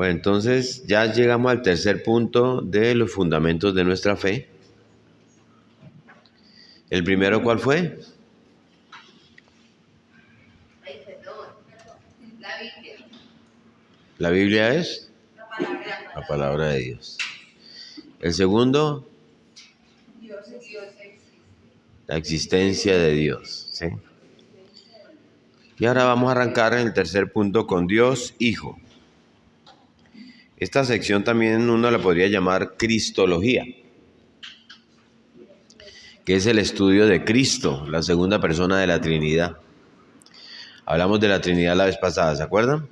Bueno, entonces ya llegamos al tercer punto de los fundamentos de nuestra fe. ¿El primero cuál fue? La Biblia. La Biblia es la palabra de Dios. El segundo, Dios existe. la existencia de Dios. ¿Sí? Y ahora vamos a arrancar en el tercer punto con Dios Hijo. Esta sección también uno la podría llamar Cristología, que es el estudio de Cristo, la segunda persona de la Trinidad. Hablamos de la Trinidad la vez pasada, ¿se acuerdan?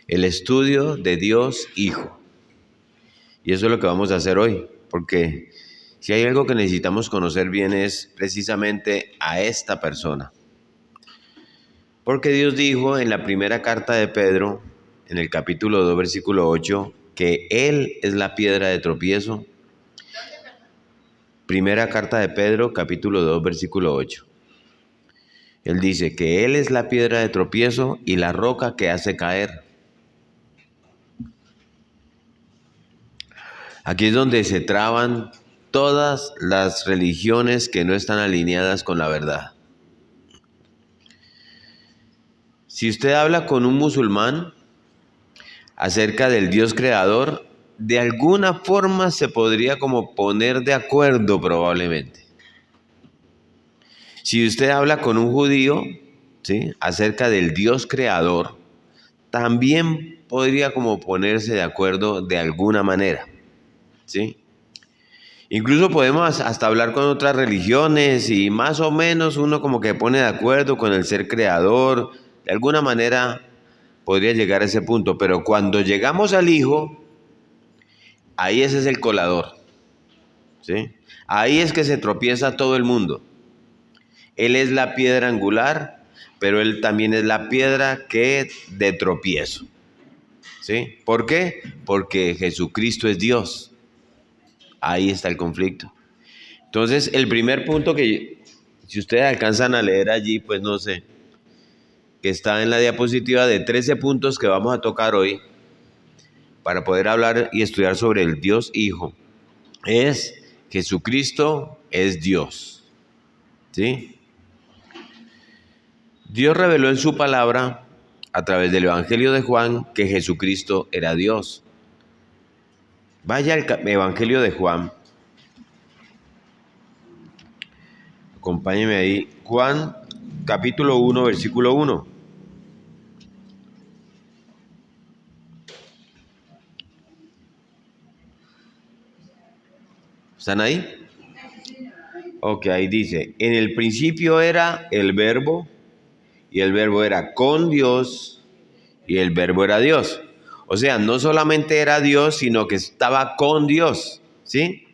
El estudio de Dios Hijo. Y eso es lo que vamos a hacer hoy, porque si hay algo que necesitamos conocer bien es precisamente a esta persona. Porque Dios dijo en la primera carta de Pedro, en el capítulo 2, versículo 8, que Él es la piedra de tropiezo. Primera carta de Pedro, capítulo 2, versículo 8. Él dice que Él es la piedra de tropiezo y la roca que hace caer. Aquí es donde se traban todas las religiones que no están alineadas con la verdad. Si usted habla con un musulmán acerca del Dios creador, de alguna forma se podría como poner de acuerdo probablemente. Si usted habla con un judío, ¿sí?, acerca del Dios creador, también podría como ponerse de acuerdo de alguna manera, ¿sí? Incluso podemos hasta hablar con otras religiones y más o menos uno como que pone de acuerdo con el ser creador, de alguna manera podría llegar a ese punto, pero cuando llegamos al Hijo, ahí ese es el colador, ¿sí? Ahí es que se tropieza todo el mundo. Él es la piedra angular, pero Él también es la piedra que de tropiezo, ¿sí? ¿Por qué? Porque Jesucristo es Dios. Ahí está el conflicto. Entonces, el primer punto que, si ustedes alcanzan a leer allí, pues no sé, que está en la diapositiva de 13 puntos que vamos a tocar hoy, para poder hablar y estudiar sobre el Dios Hijo, es Jesucristo es Dios, ¿sí? Dios reveló en su palabra, a través del Evangelio de Juan, que Jesucristo era Dios. Vaya al Evangelio de Juan. Acompáñeme ahí. Juan, capítulo 1, versículo 1. ¿Están ahí? Ok, ahí dice, en el principio era el Verbo, y el Verbo era con Dios, y el Verbo era Dios. O sea, no solamente era Dios, sino que estaba con Dios, ¿sí?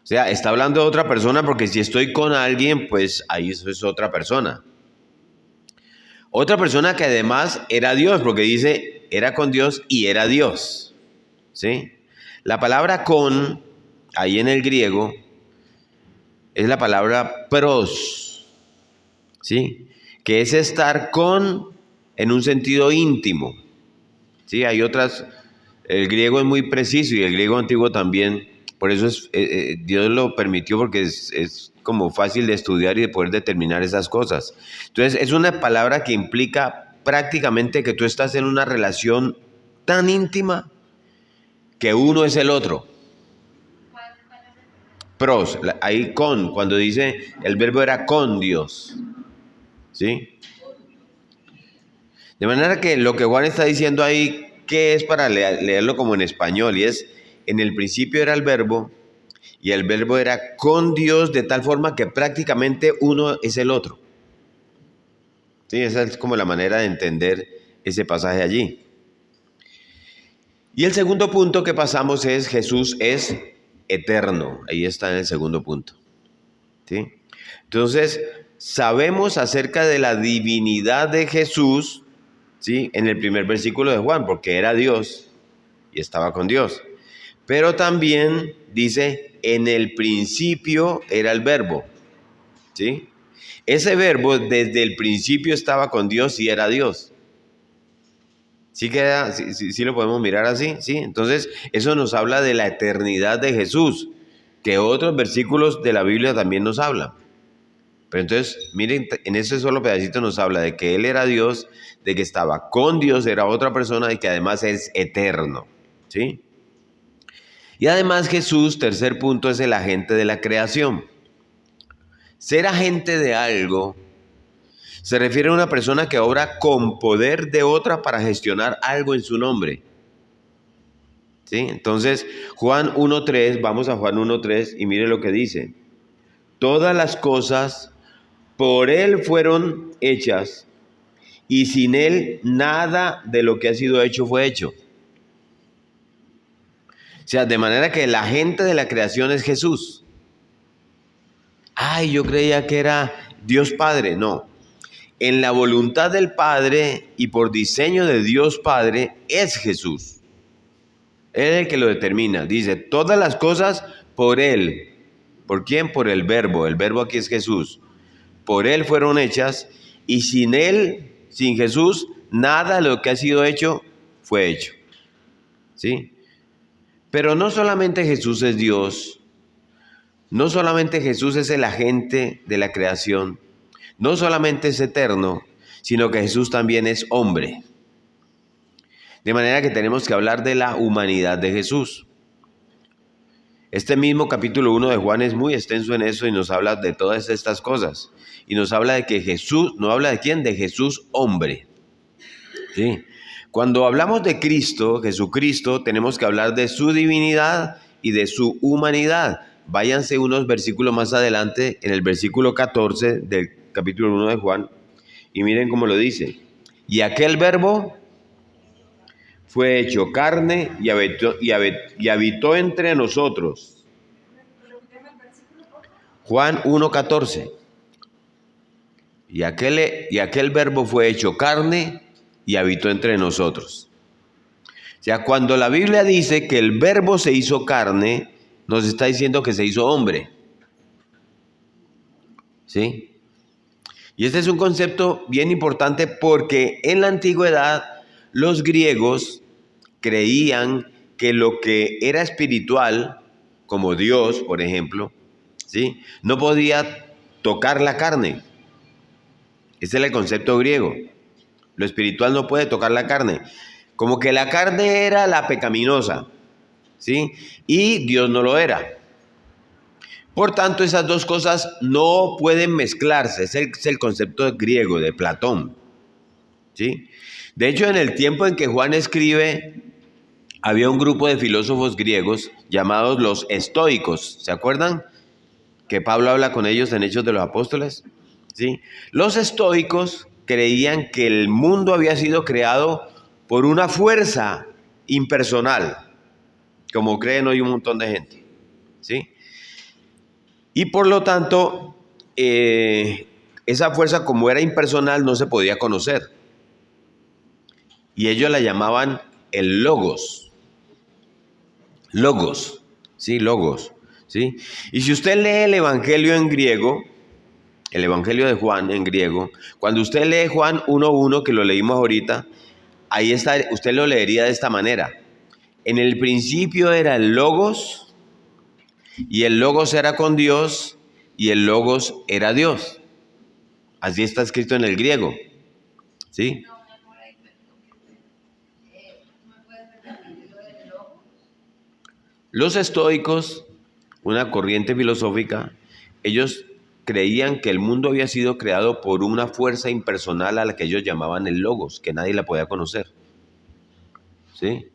O sea, está hablando de otra persona porque si estoy con alguien, pues ahí eso es otra persona. Otra persona que además era Dios, porque dice, era con Dios y era Dios, ¿sí? La palabra con, ahí en el griego, es la palabra pros, ¿sí? Que es estar con en un sentido íntimo, ¿sí? Hay otras, el griego es muy preciso y el griego antiguo también, por eso Dios lo permitió porque es como fácil de estudiar y de poder determinar esas cosas. Entonces es una palabra que implica prácticamente que tú estás en una relación tan íntima que uno es el otro. Pros, ahí con, cuando dice el verbo era con Dios, ¿sí? De manera que lo que Juan está diciendo ahí, ¿qué es para leerlo como en español? Y es, en el principio era el verbo, y el verbo era con Dios de tal forma que prácticamente uno es el otro. Sí, esa es como la manera de entender ese pasaje allí. Y el segundo punto que pasamos es Jesús es eterno. Ahí está en el segundo punto. ¿Sí? Entonces, sabemos acerca de la divinidad de Jesús, ¿sí?, en el primer versículo de Juan, porque era Dios y estaba con Dios. Pero también dice, en el principio era el verbo, ¿sí? Ese verbo desde el principio estaba con Dios y era Dios. Sí lo podemos mirar así, ¿sí? Entonces, eso nos habla de la eternidad de Jesús, que otros versículos de la Biblia también nos hablan. Pero entonces, miren, en ese solo pedacito nos habla de que Él era Dios, de que estaba con Dios, era otra persona y que además es eterno, ¿sí? Y además Jesús, tercer punto, es el agente de la creación. Ser agente de algo se refiere a una persona que obra con poder de otra para gestionar algo en su nombre, ¿sí? Entonces, Juan 1.3, vamos a Juan 1.3 y mire lo que dice. Todas las cosas por Él fueron hechas y sin Él nada de lo que ha sido hecho fue hecho. O sea, de manera que el agente de la creación es Jesús. Ay, yo creía que era Dios Padre. No. En la voluntad del Padre y por diseño de Dios Padre es Jesús. Él es el que lo determina. Dice, todas las cosas por Él. ¿Por quién? Por el Verbo. El Verbo aquí es Jesús. Por Él fueron hechas y sin Él, sin Jesús, nada de lo que ha sido hecho fue hecho. ¿Sí? Pero no solamente Jesús es Dios, no solamente Jesús es el agente de la creación, no solamente es eterno, sino que Jesús también es hombre. De manera que tenemos que hablar de la humanidad de Jesús. Este mismo capítulo 1 de Juan es muy extenso en eso y nos habla de todas estas cosas. Y nos habla de que Jesús, ¿no habla de quién? De Jesús hombre. ¿Sí? Cuando hablamos de Cristo, Jesucristo, tenemos que hablar de su divinidad y de su humanidad. Váyanse unos versículos más adelante, en el versículo 14 del capítulo 1 de Juan, y miren cómo lo dice. Y aquel verbo fue hecho carne y habitó entre nosotros. Juan 1.14. Y aquel verbo fue hecho carne y habitó entre nosotros. O sea, cuando la Biblia dice que el verbo se hizo carne, nos está diciendo que se hizo hombre. ¿Sí? Y este es un concepto bien importante porque en la antigüedad los griegos creían que lo que era espiritual, como Dios, por ejemplo, ¿sí?, no podía tocar la carne. Ese era el concepto griego. Lo espiritual no puede tocar la carne. Como que la carne era la pecaminosa, ¿sí? Y Dios no lo era. Por tanto, esas dos cosas no pueden mezclarse. Es el concepto griego de Platón, ¿sí? De hecho, en el tiempo en que Juan escribe, había un grupo de filósofos griegos llamados los estoicos. ¿Se acuerdan que Pablo habla con ellos en Hechos de los Apóstoles? ¿Sí? Los estoicos creían que el mundo había sido creado por una fuerza impersonal, como creen hoy un montón de gente, ¿sí? Y por lo tanto, esa fuerza, como era impersonal, no se podía conocer. Y ellos la llamaban el logos. Logos, ¿sí? Logos, ¿sí? Y si usted lee el Evangelio en griego, el Evangelio de Juan en griego, cuando usted lee Juan 1.1, que lo leímos ahorita, ahí está, usted lo leería de esta manera. En el principio era el Logos, y el Logos era con Dios, y el Logos era Dios. Así está escrito en el griego, ¿sí? Los estoicos, una corriente filosófica, ellos creían que el mundo había sido creado por una fuerza impersonal a la que ellos llamaban el Logos, que nadie la podía conocer, ¿sí?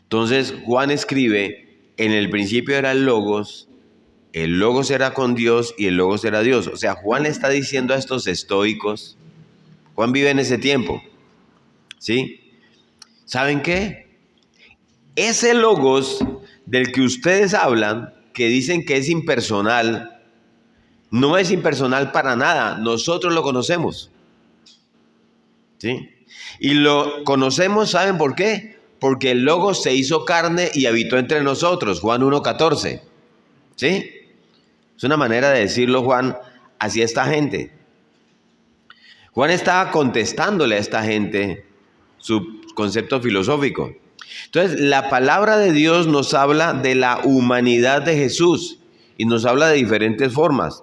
Entonces Juan escribe, en el principio era el Logos era con Dios y el Logos era Dios. O sea, Juan le está diciendo a estos estoicos, Juan vive en ese tiempo, ¿sí? ¿Saben qué? Ese Logos del que ustedes hablan, que dicen que es impersonal, no es impersonal para nada. Nosotros lo conocemos, ¿sí? Y lo conocemos, ¿saben por qué? Porque el Logos se hizo carne y habitó entre nosotros, Juan 1.14, ¿sí? Es una manera de decirlo, Juan, hacia esta gente. Juan estaba contestándole a esta gente su concepto filosófico. Entonces, la palabra de Dios nos habla de la humanidad de Jesús y nos habla de diferentes formas.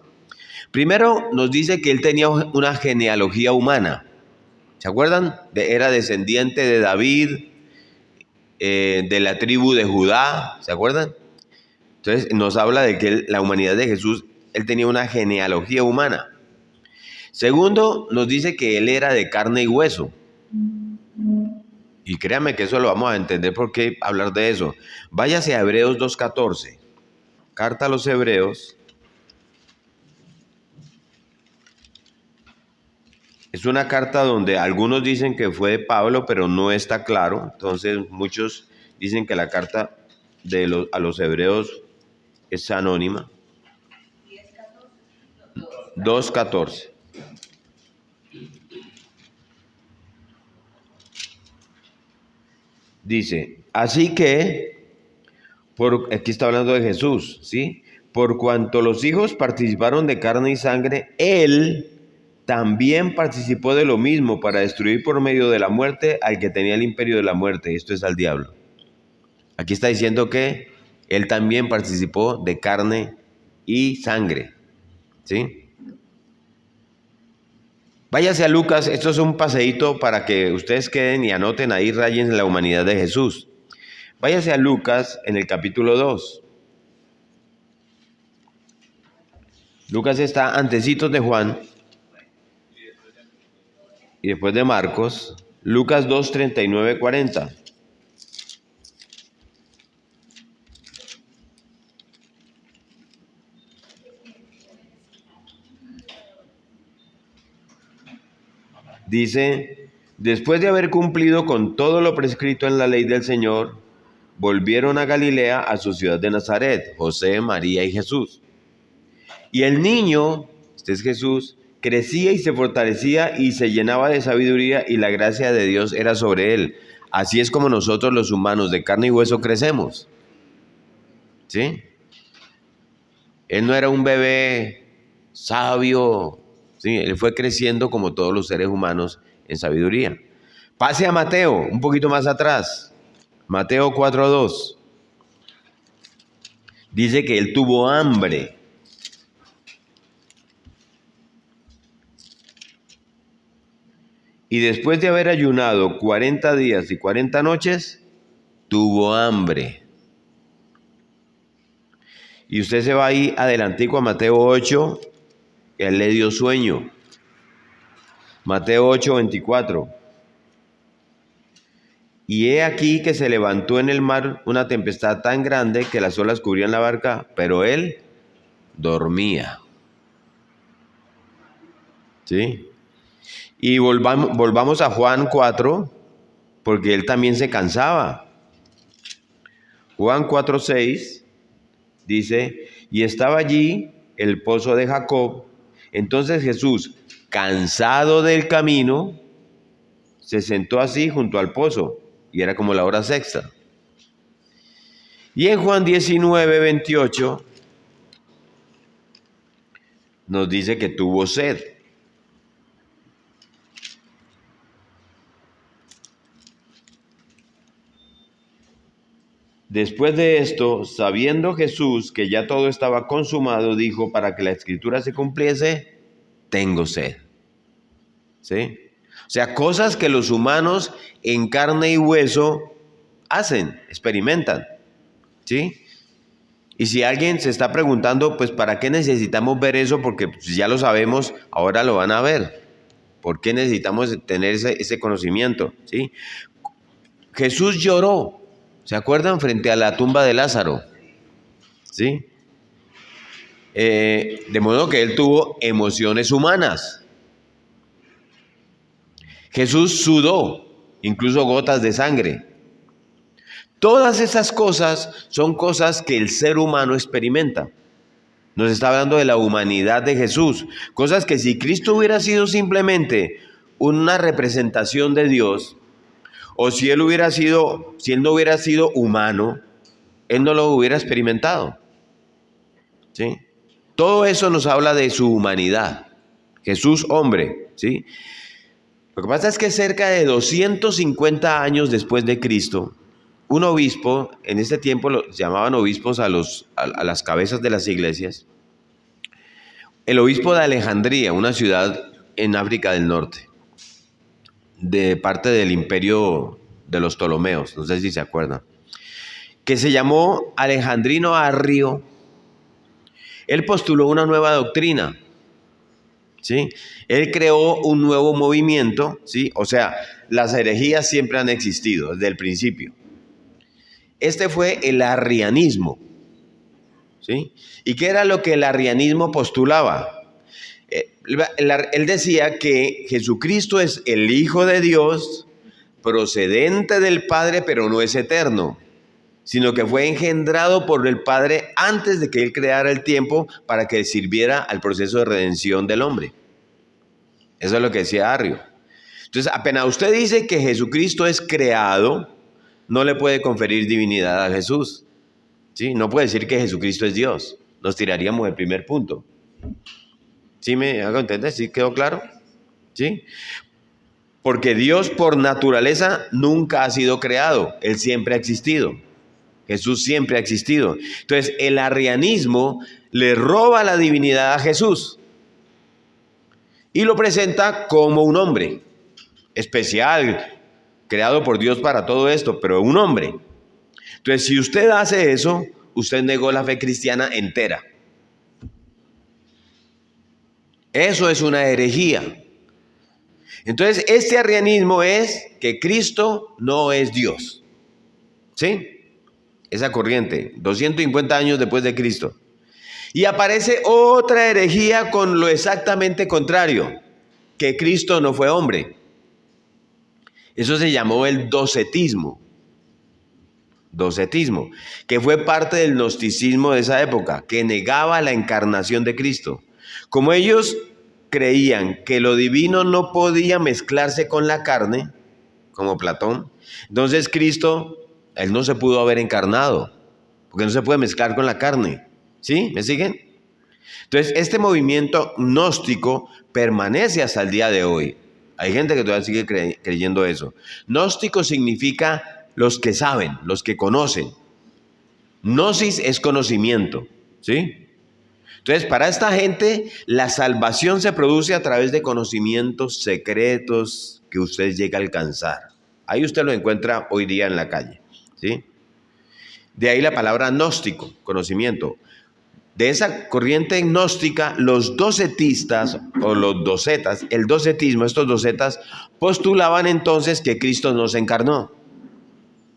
Primero, nos dice que él tenía una genealogía humana. ¿Se acuerdan? Era descendiente de David, de la tribu de Judá. ¿Se acuerdan? Entonces, nos habla de que la humanidad de Jesús, él tenía una genealogía humana. Segundo, nos dice que él era de carne y hueso. Y créanme que eso lo vamos a entender por qué hablar de eso. Váyase a Hebreos 2:14. Carta a los Hebreos. Es una carta donde algunos dicen que fue de Pablo, pero no está claro. Entonces muchos dicen que la carta a los Hebreos es anónima. 2:14. Dice, así que, aquí está hablando de Jesús, ¿sí? Por cuanto los hijos participaron de carne y sangre, él también participó de lo mismo para destruir por medio de la muerte al que tenía el imperio de la muerte, esto es al diablo. Aquí está diciendo que él también participó de carne y sangre, ¿sí? Váyase a Lucas, esto es un paseíto para que ustedes queden y anoten ahí, rayen la humanidad de Jesús. Váyase a Lucas en el capítulo 2. Lucas está antecitos de Juan y después de Marcos. Lucas 2, 39, 40. Dice, después de haber cumplido con todo lo prescrito en la ley del Señor, volvieron a Galilea, a su ciudad de Nazaret, José, María y Jesús. Y el niño, este es Jesús, crecía y se fortalecía y se llenaba de sabiduría y la gracia de Dios era sobre él. Así es como nosotros los humanos de carne y hueso crecemos. ¿Sí? Él no era un bebé sabio. Sí, él fue creciendo como todos los seres humanos en sabiduría. Pase a Mateo, un poquito más atrás. Mateo 4:2. Dice que él tuvo hambre. Y después de haber ayunado 40 días y 40 noches, tuvo hambre. Y usted se va ahí adelantico a Mateo 8, él le dio sueño. Mateo 8:24. Y he aquí que se levantó en el mar una tempestad tan grande que las olas cubrían la barca, pero él dormía. ¿Sí? Y volvamos a Juan 4, porque él también se cansaba. Juan 4:6 dice, y estaba allí el pozo de Jacob. Entonces Jesús, cansado del camino, se sentó así junto al pozo, y era como la hora sexta. Y en Juan 19:28 nos dice que tuvo sed. Después de esto, sabiendo Jesús que ya todo estaba consumado, dijo, para que la escritura se cumpliese, tengo sed. ¿Sí? O sea, cosas que los humanos en carne y hueso hacen, experimentan. ¿Sí? Y si alguien se está preguntando, pues ¿para qué necesitamos ver eso? Porque pues, ya lo sabemos, ahora lo van a ver. ¿Por qué necesitamos tener ese conocimiento? ¿Sí? Jesús lloró. ¿Se acuerdan? Frente a la tumba de Lázaro. ¿Sí? De modo que él tuvo emociones humanas. Jesús sudó, incluso gotas de sangre. Todas esas cosas son cosas que el ser humano experimenta. Nos está hablando de la humanidad de Jesús. Cosas que si Cristo hubiera sido simplemente una representación de Dios, o si él no hubiera sido humano, él no lo hubiera experimentado. ¿Sí? Todo eso nos habla de su humanidad. Jesús, hombre, ¿sí? Lo que pasa es que cerca de 250 años después de Cristo, un obispo, en este tiempo los llamaban obispos a las cabezas de las iglesias, el obispo de Alejandría, una ciudad en África del Norte, de parte del imperio de los Ptolomeos, no sé si se acuerdan, que se llamó Alejandrino Arrio, él postuló una nueva doctrina, ¿sí? Él creó un nuevo movimiento, ¿sí? O sea, las herejías siempre han existido desde el principio. Este fue el arrianismo, ¿sí? ¿Y qué era lo que el arrianismo postulaba? Él decía que Jesucristo es el Hijo de Dios, procedente del Padre, pero no es eterno, sino que fue engendrado por el Padre antes de que Él creara el tiempo para que sirviera al proceso de redención del hombre. Eso es lo que decía Arrio. Entonces, apenas usted dice que Jesucristo es creado, no le puede conferir divinidad a Jesús, ¿sí? No puede decir que Jesucristo es Dios. Nos tiraríamos del primer punto. ¿Sí me hago entender? ¿Sí quedó claro? ¿Sí? Porque Dios por naturaleza nunca ha sido creado. Él siempre ha existido. Jesús siempre ha existido. Entonces, el arrianismo le roba la divinidad a Jesús y lo presenta como un hombre especial, creado por Dios para todo esto, pero un hombre. Entonces, si usted hace eso, usted negó la fe cristiana entera. Eso es una herejía. Entonces, este arrianismo es que Cristo no es Dios. ¿Sí? Esa corriente, 250 años después de Cristo. Y aparece otra herejía con lo exactamente contrario, que Cristo no fue hombre. Eso se llamó el docetismo. Docetismo, que fue parte del gnosticismo de esa época, que negaba la encarnación de Cristo. Como ellos creían que lo divino no podía mezclarse con la carne, como Platón, entonces Cristo, Él no se pudo haber encarnado, porque no se puede mezclar con la carne. ¿Sí? ¿Me siguen? Entonces, este movimiento gnóstico permanece hasta el día de hoy. Hay gente que todavía sigue creyendo eso. Gnóstico significa los que saben, los que conocen. Gnosis es conocimiento, ¿sí? Entonces, para esta gente, la salvación se produce a través de conocimientos secretos que usted llega a alcanzar. Ahí usted lo encuentra hoy día en la calle, ¿sí? De ahí la palabra gnóstico, conocimiento. De esa corriente gnóstica, los docetistas o los docetas, el docetismo, estos docetas, postulaban entonces que Cristo no se encarnó,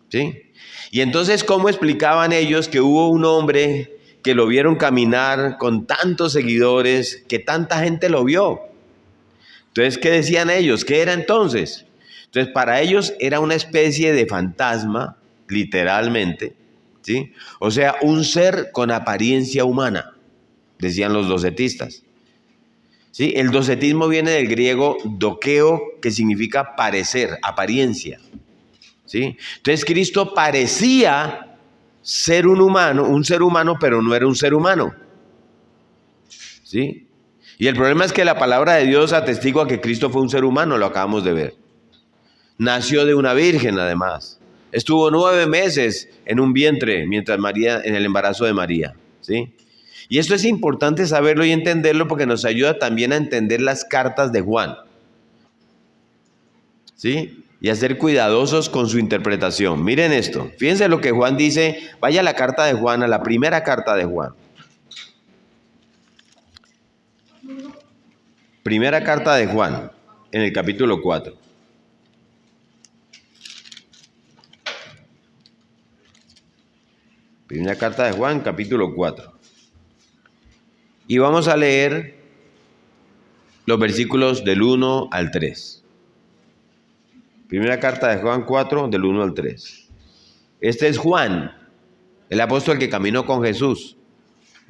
¿sí? Y entonces, ¿cómo explicaban ellos que hubo un hombre que lo vieron caminar con tantos seguidores, que tanta gente lo vio? Entonces, ¿qué decían ellos? ¿Qué era entonces? Entonces, para ellos era una especie de fantasma, literalmente, ¿sí? O sea, un ser con apariencia humana, decían los docetistas. ¿Sí? El docetismo viene del griego dokeo, que significa parecer, apariencia. ¿Sí? Entonces Cristo parecía ser un ser humano, pero no era un ser humano. ¿Sí? Y el problema es que la palabra de Dios atestigua que Cristo fue un ser humano, lo acabamos de ver. Nació de una virgen, además. Estuvo 9 meses en un vientre mientras María, en el embarazo de María, ¿sí? Y esto es importante saberlo y entenderlo porque nos ayuda también a entender las cartas de Juan, ¿sí? Y a ser cuidadosos con su interpretación. Miren esto, fíjense lo que Juan dice. Vaya a la carta de Juan, a la primera carta de Juan. Primera carta de Juan, en el capítulo 4. Primera carta de Juan, capítulo 4. Y vamos a leer los versículos del 1 al 3. Primera carta de Juan 4, del 1 al 3. Este es Juan, el apóstol que caminó con Jesús,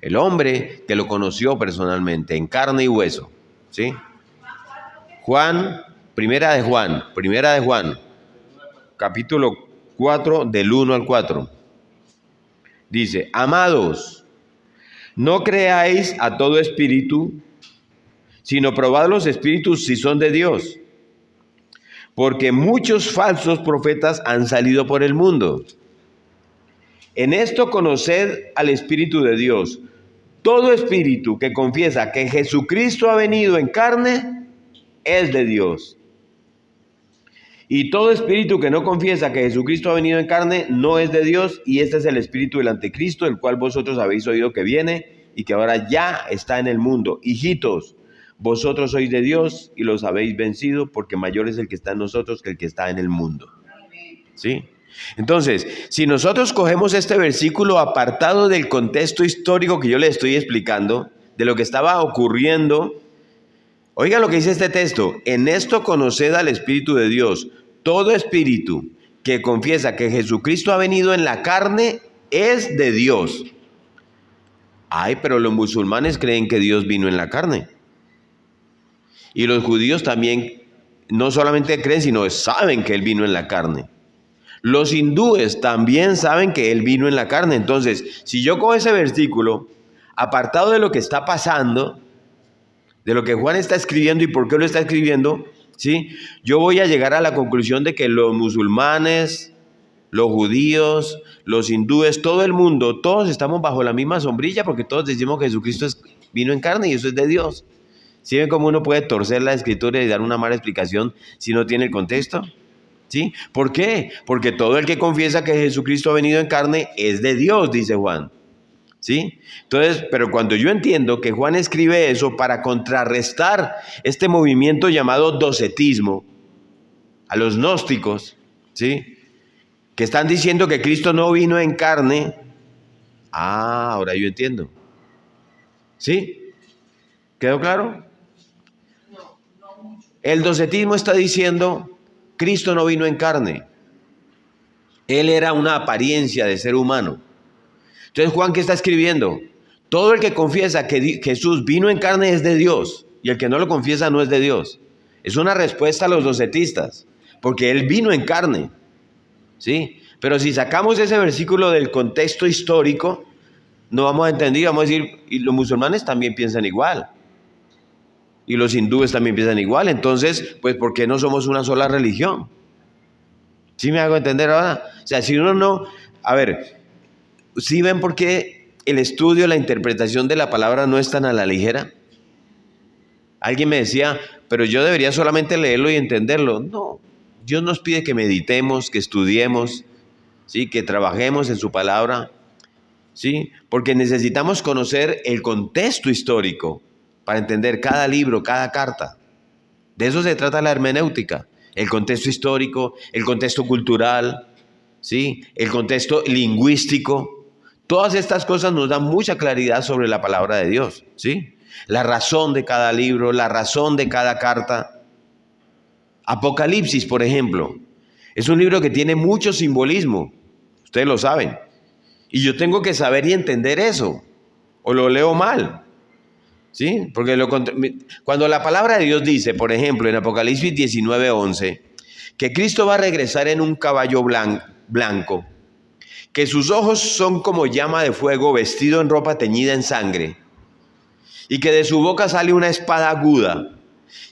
el hombre que lo conoció personalmente, en carne y hueso, ¿sí? Juan, primera de Juan, capítulo 4, del 1 al 4. Dice: amados, no creáis a todo espíritu, sino probad los espíritus si son de Dios, porque muchos falsos profetas han salido por el mundo. En esto conoced al Espíritu de Dios. Todo espíritu que confiesa que Jesucristo ha venido en carne es de Dios. Y todo espíritu que no confiesa que Jesucristo ha venido en carne no es de Dios, y este es el espíritu del anticristo, el cual vosotros habéis oído que viene y que ahora ya está en el mundo. Hijitos, vosotros sois de Dios y los habéis vencido, porque mayor es el que está en nosotros que el que está en el mundo. ¿Sí? Entonces, si nosotros cogemos este versículo apartado del contexto histórico que yo le estoy explicando, de lo que estaba ocurriendo, oiga lo que dice este texto: en esto conoced al Espíritu de Dios. Todo espíritu que confiesa que Jesucristo ha venido en la carne es de Dios. Ay, pero los musulmanes creen que Dios vino en la carne. Y los judíos también no solamente creen, sino saben que Él vino en la carne. Los hindúes también saben que Él vino en la carne. Entonces, si yo cojo ese versículo, apartado de lo que está pasando, de lo que Juan está escribiendo y por qué lo está escribiendo, ¿sí?, yo voy a llegar a la conclusión de que los musulmanes, los judíos, los hindúes, todo el mundo, todos estamos bajo la misma sombrilla, porque todos decimos que Jesucristo vino en carne y eso es de Dios. ¿Sí ven cómo uno puede torcer la escritura y dar una mala explicación si no tiene el contexto? ¿Sí? ¿Por qué? Porque todo el que confiesa que Jesucristo ha venido en carne es de Dios, dice Juan. ¿Sí? Entonces, pero cuando yo entiendo que Juan escribe eso para contrarrestar este movimiento llamado docetismo, a los gnósticos, ¿sí?, que están diciendo que Cristo no vino en carne, ahora yo entiendo. ¿Sí? ¿Quedó claro? No mucho. El docetismo está diciendo: Cristo no vino en carne. Él era una apariencia de ser humano. Entonces, Juan, ¿qué está escribiendo? Todo el que confiesa que Jesús vino en carne es de Dios, y el que no lo confiesa no es de Dios. Es una respuesta a los docetistas, porque Él vino en carne, ¿sí? Pero si sacamos ese versículo del contexto histórico, no vamos a entender, vamos a decir, y los musulmanes también piensan igual, y los hindúes también piensan igual. Entonces, pues, ¿por qué no somos una sola religión? ¿Sí me hago entender ahora? O sea, si uno no... A ver, ¿sí ven por qué el estudio, la interpretación de la palabra no es tan a la ligera? Alguien me decía, pero yo debería solamente leerlo y entenderlo. No, Dios nos pide que meditemos, que estudiemos, ¿sí?, que trabajemos en su palabra, ¿sí?, porque necesitamos conocer el contexto histórico para entender cada libro, cada carta. De eso se trata la hermenéutica: el contexto histórico, el contexto cultural, ¿sí?, el contexto lingüístico. Todas estas cosas nos dan mucha claridad sobre la palabra de Dios, ¿sí? La razón de cada libro, la razón de cada carta. Apocalipsis, por ejemplo, es un libro que tiene mucho simbolismo. Ustedes lo saben. Y yo tengo que saber y entender eso, o lo leo mal, ¿sí? Porque cuando la palabra de Dios dice, por ejemplo, en Apocalipsis 19:11, que Cristo va a regresar en un caballo blanco, que sus ojos son como llama de fuego, vestido en ropa teñida en sangre, y que de su boca sale una espada aguda,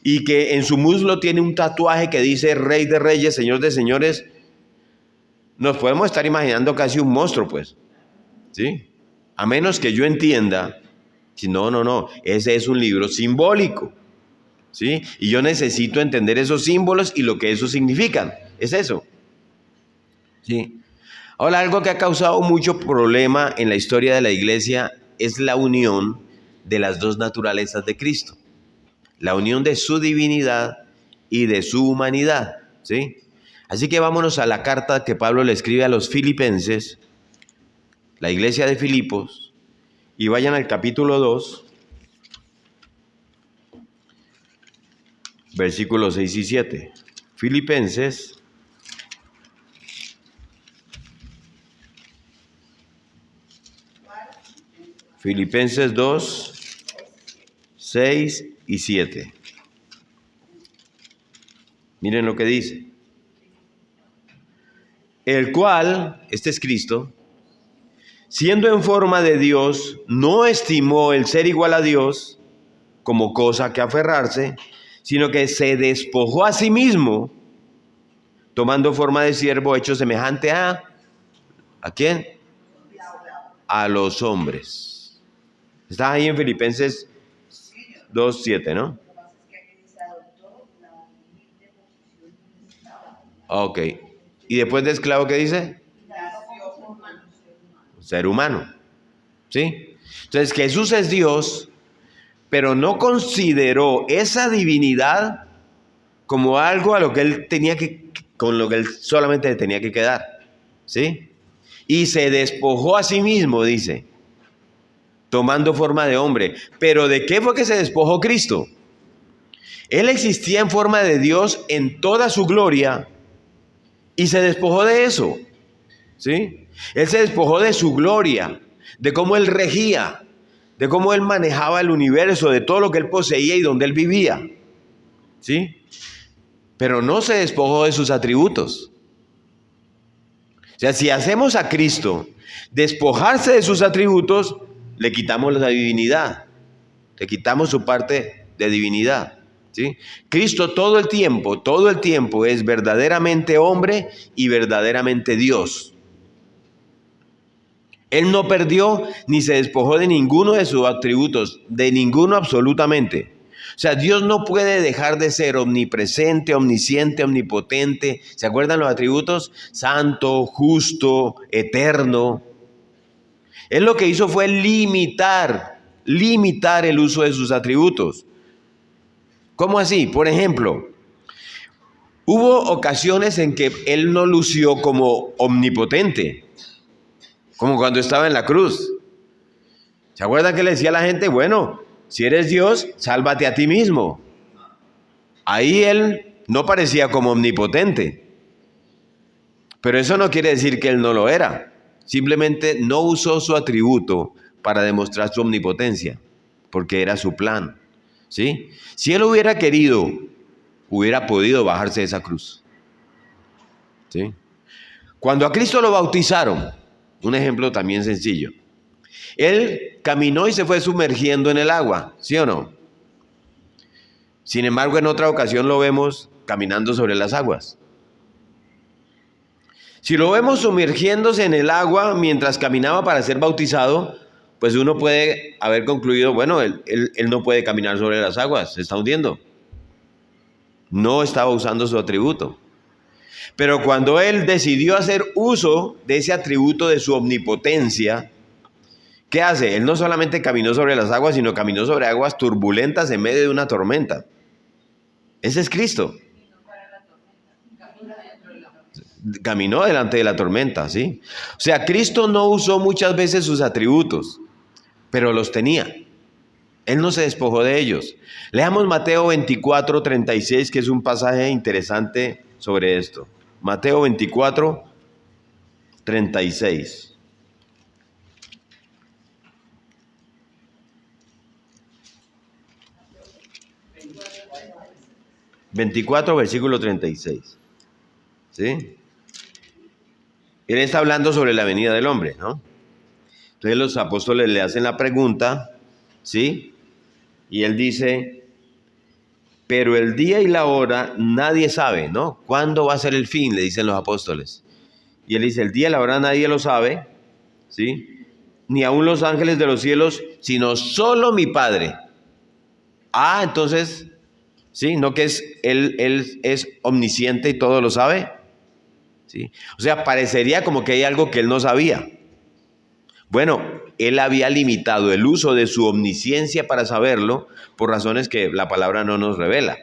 y que en su muslo tiene un tatuaje que dice Rey de Reyes, Señor de Señores, nos podemos estar imaginando casi un monstruo, pues, ¿sí? A menos que yo entienda, si no, ese es un libro simbólico, ¿sí? Y yo necesito entender esos símbolos y lo que esos significan, es eso, ¿sí? Ahora, algo que ha causado mucho problema en la historia de la iglesia es la unión de las dos naturalezas de Cristo. La unión de su divinidad y de su humanidad, ¿sí? Así que vámonos a la carta que Pablo le escribe a los filipenses, la iglesia de Filipos, y vayan al capítulo 2, versículos 6 y 7. Filipenses, Filipenses 2, 6 y 7. Miren lo que dice. El cual, este es Cristo, siendo en forma de Dios, no estimó el ser igual a Dios como cosa que aferrarse, sino que se despojó a sí mismo, tomando forma de siervo, hecho semejante ¿a quién? A los hombres. Está ahí en Filipenses 2:7, ¿no? Ok. ¿Y después de esclavo qué dice? Ser humano. ¿Sí? Entonces Jesús es Dios, pero no consideró esa divinidad como algo a lo que él tenía con lo que él solamente tenía que quedar. ¿Sí? Y se despojó a sí mismo, dice, tomando forma de hombre. ¿Pero de qué fue que se despojó Cristo? Él existía en forma de Dios en toda su gloria y se despojó de eso. ¿Sí? Él se despojó de su gloria, de cómo él regía, de cómo él manejaba el universo, de todo lo que él poseía y donde él vivía. ¿Sí? Pero no se despojó de sus atributos. O sea, si hacemos a Cristo despojarse de sus atributos, le quitamos la divinidad, le quitamos su parte de divinidad. ¿Sí? Cristo todo el tiempo es verdaderamente hombre y verdaderamente Dios. Él no perdió ni se despojó de ninguno de sus atributos, de ninguno absolutamente. O sea, Dios no puede dejar de ser omnipresente, omnisciente, omnipotente. ¿Se acuerdan los atributos? Santo, justo, eterno. Él lo que hizo fue limitar el uso de sus atributos. ¿Cómo así? Por ejemplo, hubo ocasiones en que Él no lució como omnipotente, como cuando estaba en la cruz. ¿Se acuerdan que le decía a la gente? Bueno, si eres Dios, sálvate a ti mismo. Ahí Él no parecía como omnipotente. Pero eso no quiere decir que Él no lo era. Simplemente no usó su atributo para demostrar su omnipotencia, porque era su plan. ¿Sí? Si Él hubiera querido, hubiera podido bajarse de esa cruz. ¿Sí? Cuando a Cristo lo bautizaron, un ejemplo también sencillo, Él caminó y se fue sumergiendo en el agua, ¿sí o no? Sin embargo, en otra ocasión lo vemos caminando sobre las aguas. Si lo vemos sumergiéndose en el agua mientras caminaba para ser bautizado, pues uno puede haber concluido, bueno, él no puede caminar sobre las aguas, se está hundiendo. No estaba usando su atributo. Pero cuando él decidió hacer uso de ese atributo de su omnipotencia, ¿qué hace? Él no solamente caminó sobre las aguas, sino caminó sobre aguas turbulentas en medio de una tormenta. Ese es Cristo. Caminó delante de la tormenta, ¿sí? O sea, Cristo no usó muchas veces sus atributos, pero los tenía. Él no se despojó de ellos. Leamos Mateo 24:36, que es un pasaje interesante sobre esto. Mateo 24:36. 24, versículo 36. ¿Sí? Él está hablando sobre la venida del hombre, ¿no? Entonces los apóstoles le hacen la pregunta, ¿sí? Y él dice, pero el día y la hora nadie sabe, ¿no? ¿Cuándo va a ser el fin? Le dicen los apóstoles. Y él dice, el día y la hora nadie lo sabe, ¿sí? Ni aun los ángeles de los cielos, sino solo mi Padre. Ah, entonces, ¿sí? ¿No que él es omnisciente y todo lo sabe? ¿Sí? O sea, parecería como que hay algo que él no sabía. Bueno, él había limitado el uso de su omnisciencia para saberlo por razones que la palabra no nos revela.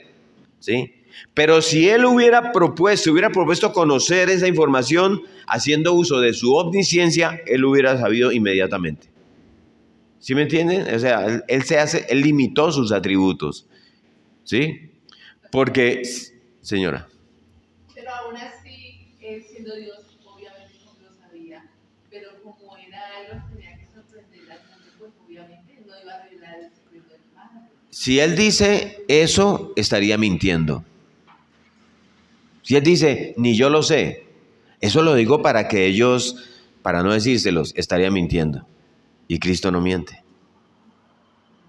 ¿Sí? Pero si él hubiera propuesto conocer esa información haciendo uso de su omnisciencia, él hubiera sabido inmediatamente. ¿Sí me entienden? O sea, él limitó sus atributos. ¿Sí? Porque, señora. Pero aún así, siendo Dios, obviamente no lo sabía, pero como era algo que tenía que sorprender al mundo, pues obviamente no iba a revelar el secreto del Padre. Si él dice eso, estaría mintiendo. Si él dice, ni yo lo sé, eso lo digo para que ellos, para no decírselos, estaría mintiendo. Y Cristo no miente.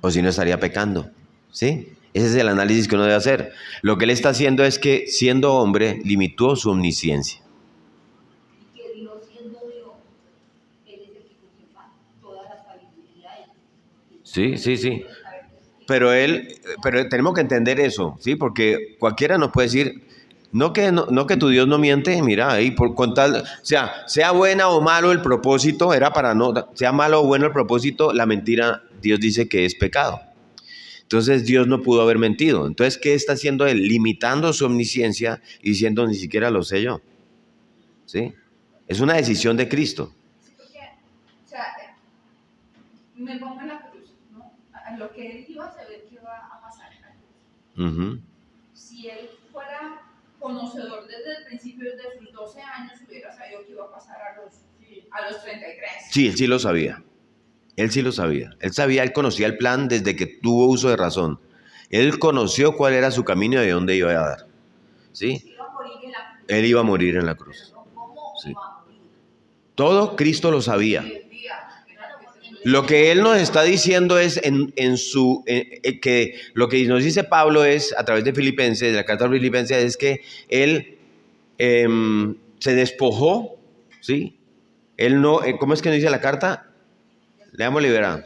O si no, estaría pecando. ¿Sí? Ese es el análisis que uno debe hacer. Lo que él está haciendo es que, siendo hombre, limitó su omnisciencia. Y que Dios, siendo Dios, Él es el que conserva toda la sabiduría. Sí. Pero tenemos que entender eso, ¿sí? Porque cualquiera nos puede decir, no que tu Dios no miente, mira, ahí con tal, sea buena o malo el propósito, sea malo o bueno el propósito, la mentira, Dios dice que es pecado. Entonces Dios no pudo haber mentido. Entonces, ¿qué está haciendo él? Limitando su omnisciencia y diciendo, ni siquiera lo sé yo. ¿Sí? Es una decisión de Cristo. Sí, porque, o sea, me pongo en la cruz, ¿no? A lo que Él iba a saber que iba a pasar en la cruz. Uh-huh. Si Él fuera conocedor desde el principio, desde sus 12 años, hubiera sabido que iba a pasar a los 33. Sí, él sí lo sabía. Él sí lo sabía. Él conocía el plan desde que tuvo uso de razón. Él conoció cuál era su camino y de dónde iba a dar. ¿Sí? Iba a morir en la cruz. Él iba a morir en la cruz. Pero no cómo Sí. iba a morir. Todo Cristo lo sabía. Lo que él nos está diciendo es que lo que nos dice Pablo es, a través de Filipenses, de la carta de Filipenses, es que él se despojó, ¿sí? Él no, ¿cómo es que nos dice la carta? Leamos liberado.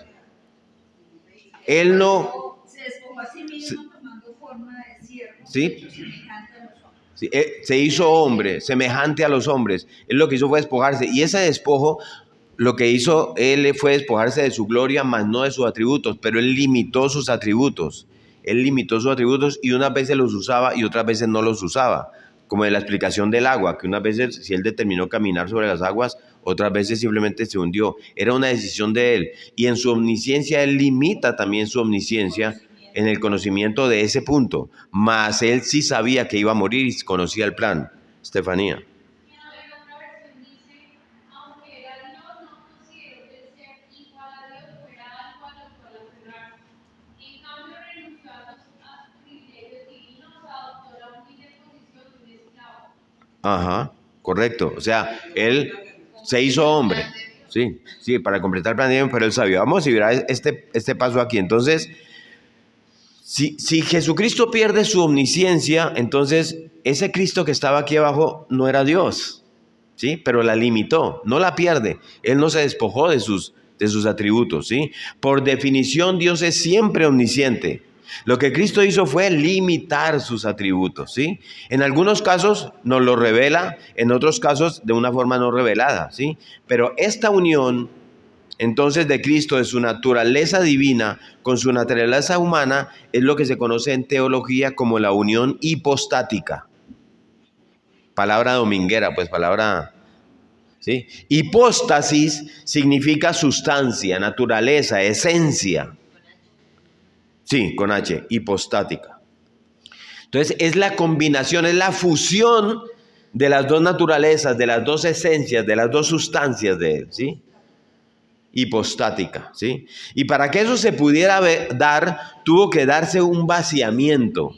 Él no... Se despojó a sí mismo tomando forma de siervo, ¿sí? semejante a los hombres. Sí, se hizo hombre, semejante a los hombres. Él lo que hizo fue despojarse. Y ese despojo, lo que hizo él fue despojarse de su gloria, más no de sus atributos. Pero él limitó sus atributos. Él limitó sus atributos y unas veces los usaba y otras veces no los usaba. Como en la explicación del agua, que unas veces si él determinó caminar sobre las aguas, otras veces simplemente se hundió. Era una decisión de él. Y en su omnisciencia él limita también su omnisciencia en el conocimiento de ese punto. Mas él sí sabía que iba a morir y conocía el plan. Estefanía. Ajá, correcto. O sea, él se hizo hombre. Sí, para completar el plan de Dios, pero él sabía. Vamos a ver este paso aquí. Entonces, si Jesucristo pierde su omnisciencia, entonces ese Cristo que estaba aquí abajo no era Dios, ¿sí? Pero la limitó, no la pierde. Él no se despojó de sus atributos, ¿sí? Por definición, Dios es siempre omnisciente. Lo que Cristo hizo fue limitar sus atributos, ¿sí? En algunos casos nos lo revela, en otros casos de una forma no revelada, ¿sí? Pero esta unión, entonces, de Cristo, de su naturaleza divina con su naturaleza humana, es lo que se conoce en teología como la unión hipostática. Palabra dominguera, pues palabra... ¿sí? Hipóstasis significa sustancia, naturaleza, esencia. Sí, con H, hipostática. Entonces es la combinación, es la fusión de las dos naturalezas, de las dos esencias, de las dos sustancias de él, ¿sí? Hipostática, ¿sí? Y para que eso se pudiera dar, tuvo que darse un vaciamiento.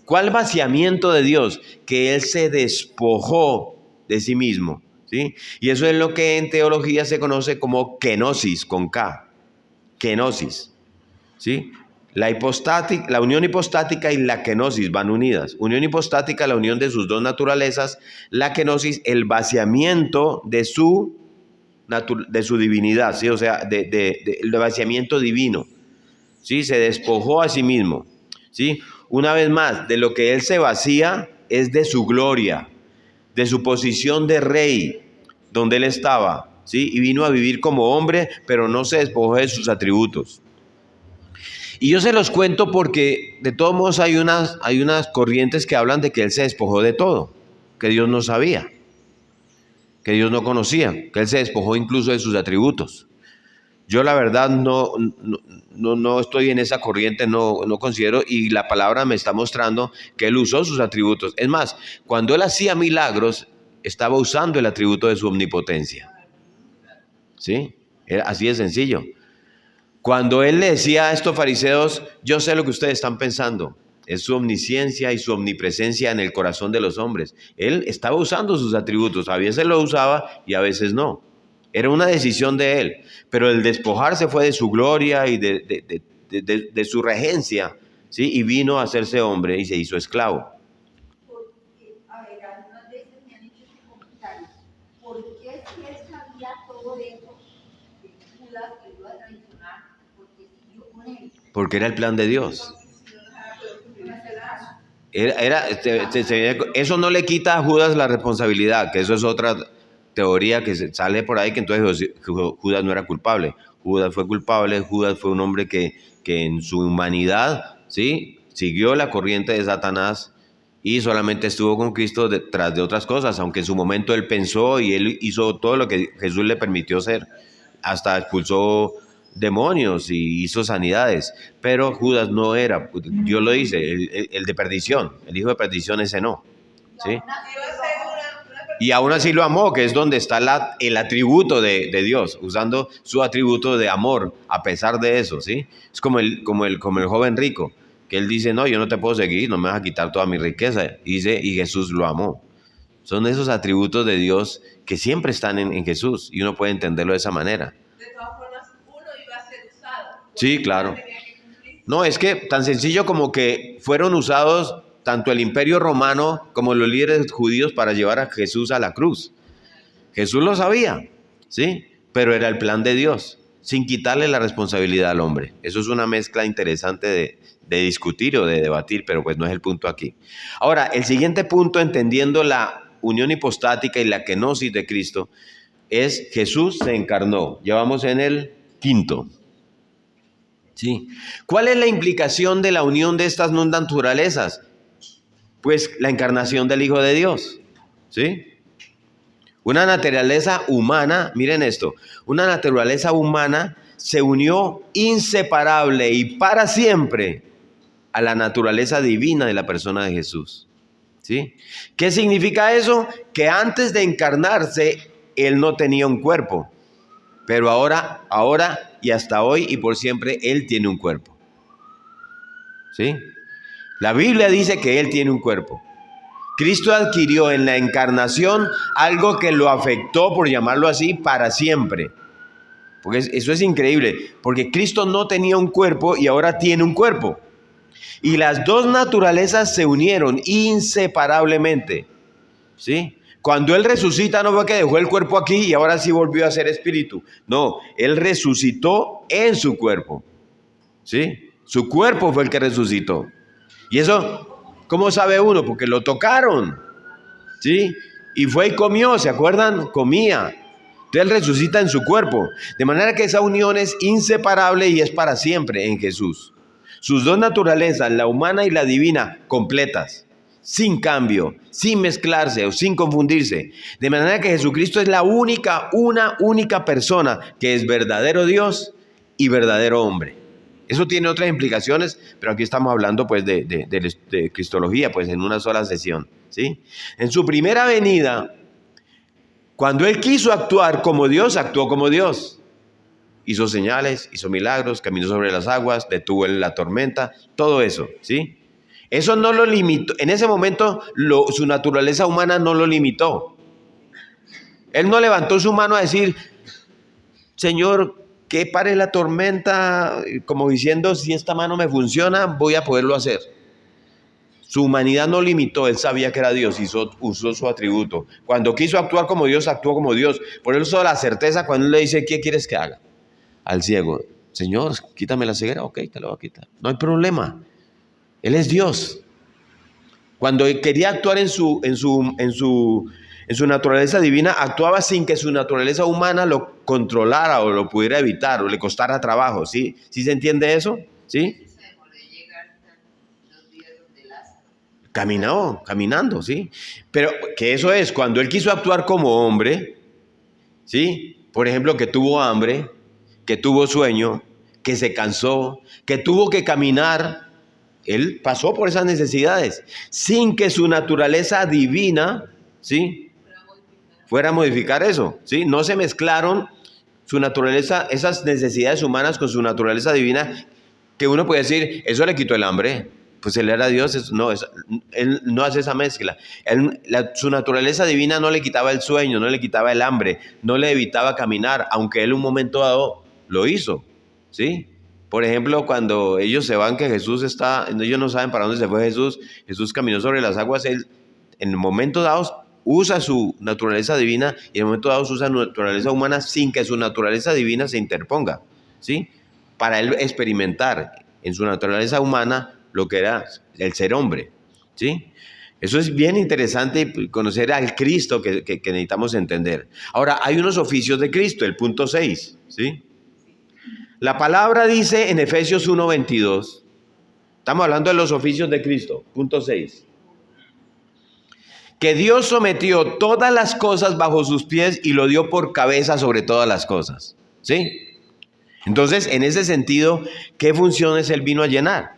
¿Cuál vaciamiento de Dios? Que él se despojó de sí mismo, ¿sí? Y eso es lo que en teología se conoce como kenosis, con K. Kenosis, ¿sí? La unión hipostática y la kenosis van unidas. Unión hipostática, la unión de sus dos naturalezas. La kenosis, el vaciamiento de su divinidad, ¿sí? O sea, el vaciamiento divino, ¿sí? Se despojó a sí mismo, ¿sí? Una vez más, de lo que él se vacía es de su gloria, de su posición de rey, donde él estaba, ¿sí? Y vino a vivir como hombre, pero no se despojó de sus atributos. Y yo se los cuento porque de todos modos hay unas corrientes que hablan de que él se despojó de todo, que Dios no sabía, que Dios no conocía, que él se despojó incluso de sus atributos. Yo la verdad no estoy en esa corriente, no considero, y la palabra me está mostrando que él usó sus atributos. Es más, cuando él hacía milagros, estaba usando el atributo de su omnipotencia. ¿Sí? Era así de sencillo. Cuando él le decía a estos fariseos, yo sé lo que ustedes están pensando, es su omnisciencia y su omnipresencia en el corazón de los hombres. Él estaba usando sus atributos, a veces lo usaba y a veces no. Era una decisión de él, pero el despojarse fue de su gloria y de su regencia, ¿sí? Y vino a hacerse hombre y se hizo esclavo. Porque, a ver, algunas veces me han hecho este comentario. ¿Por qué si él sabía todo eso de Judas que lo iba a traicionar? Porque siguió con él. Porque era el plan de Dios. Eso no le quita a Judas la responsabilidad, que eso es otra teoría que sale por ahí, que entonces Judas no era culpable. Judas fue culpable, Judas fue un hombre que en su humanidad, ¿sí?, siguió la corriente de Satanás y solamente estuvo con Cristo detrás de otras cosas, aunque en su momento él pensó y él hizo todo lo que Jesús le permitió hacer, hasta expulsó demonios y hizo sanidades, pero Judas no era, Dios lo dice, el de perdición, el hijo de perdición, ese no, ¿sí? Y aún así lo amó, que es donde está el atributo de Dios, usando su atributo de amor a pesar de eso, ¿sí? Es como el joven rico, que él dice, no, yo no te puedo seguir, no me vas a quitar toda mi riqueza, y Jesús lo amó. Son esos atributos de Dios que siempre están en Jesús, y uno puede entenderlo de esa manera. De todas formas, uno iba a ser usado. Sí, claro. No, es que tan sencillo como que fueron usados tanto el Imperio Romano como los líderes judíos para llevar a Jesús a la cruz. Jesús lo sabía, ¿sí? Pero era el plan de Dios, sin quitarle la responsabilidad al hombre. Eso es una mezcla interesante de discutir o de debatir, pero pues no es el punto aquí. Ahora, el siguiente punto, entendiendo la unión hipostática y la kenosis de Cristo, es Jesús se encarnó. Ya vamos en el quinto. ¿Sí? ¿Cuál es la implicación de la unión de estas dos naturalezas? Pues la encarnación del Hijo de Dios, ¿sí? Una naturaleza humana, miren esto, una naturaleza humana se unió inseparable y para siempre a la naturaleza divina de la persona de Jesús, ¿sí? ¿Qué significa eso? Que antes de encarnarse, Él no tenía un cuerpo, pero ahora y hasta hoy y por siempre, Él tiene un cuerpo, ¿sí? La Biblia dice que Él tiene un cuerpo. Cristo adquirió en la encarnación algo que lo afectó, por llamarlo así, para siempre. Porque eso es increíble, porque Cristo no tenía un cuerpo y ahora tiene un cuerpo. Y las dos naturalezas se unieron inseparablemente, ¿sí? Cuando Él resucita no fue que dejó el cuerpo aquí y ahora sí volvió a ser espíritu. No, Él resucitó en su cuerpo, ¿sí? Su cuerpo fue el que resucitó. Y eso, ¿cómo sabe uno? Porque lo tocaron, ¿sí? Y fue y comió, ¿se acuerdan? Comía. Entonces Él resucita en su cuerpo. De manera que esa unión es inseparable y es para siempre en Jesús. Sus dos naturalezas, la humana y la divina, completas, sin cambio, sin mezclarse o sin confundirse. De manera que Jesucristo es una única persona que es verdadero Dios y verdadero hombre. Eso tiene otras implicaciones, pero aquí estamos hablando pues de cristología, pues en una sola sesión, ¿sí? En su primera venida, cuando Él quiso actuar como Dios, actuó como Dios. Hizo señales, hizo milagros, caminó sobre las aguas, detuvo la tormenta, todo eso, ¿sí? Eso no lo limitó, en ese momento su naturaleza humana no lo limitó. Él no levantó su mano a decir, Señor, que pare la tormenta, como diciendo, si esta mano me funciona, voy a poderlo hacer. Su humanidad no limitó, Él sabía que era Dios, usó su atributo. Cuando quiso actuar como Dios, actuó como Dios. Por eso la certeza cuando Él le dice, ¿qué quieres que haga? Al ciego, Señor, quítame la ceguera, ok, te lo voy a quitar. No hay problema, Él es Dios. Cuando quería actuar en su naturaleza divina, actuaba sin que su naturaleza humana lo controlara o lo pudiera evitar o le costara trabajo, ¿sí? ¿Sí se entiende eso? ¿Sí? Caminando, ¿sí? Pero que eso es, cuando Él quiso actuar como hombre, ¿sí? Por ejemplo, que tuvo hambre, que tuvo sueño, que se cansó, que tuvo que caminar, Él pasó por esas necesidades, sin que su naturaleza divina, ¿sí?, fuera a modificar eso, ¿sí? No se mezclaron su naturaleza, esas necesidades humanas con su naturaleza divina, que uno puede decir, eso le quitó el hambre, pues Él era Dios. Él no hace esa mezcla. Su naturaleza divina no le quitaba el sueño, no le quitaba el hambre, no le evitaba caminar, aunque Él un momento dado lo hizo, ¿sí? Por ejemplo, cuando ellos se van, que Jesús está, ellos no saben para dónde se fue Jesús, Jesús caminó sobre las aguas, él en momentos dados usa su naturaleza divina y en momentos dados usa su naturaleza humana sin que su naturaleza divina se interponga, ¿sí? Para él experimentar en su naturaleza humana lo que era el ser hombre, ¿sí? Eso es bien interesante, conocer al Cristo que necesitamos entender. Ahora, hay unos oficios de Cristo, el punto 6, ¿sí? La palabra dice en Efesios 1:22, estamos hablando de los oficios de Cristo, punto 6, que Dios sometió todas las cosas bajo sus pies y lo dio por cabeza sobre todas las cosas, ¿sí? Entonces, en ese sentido, ¿qué funciones Él vino a llenar?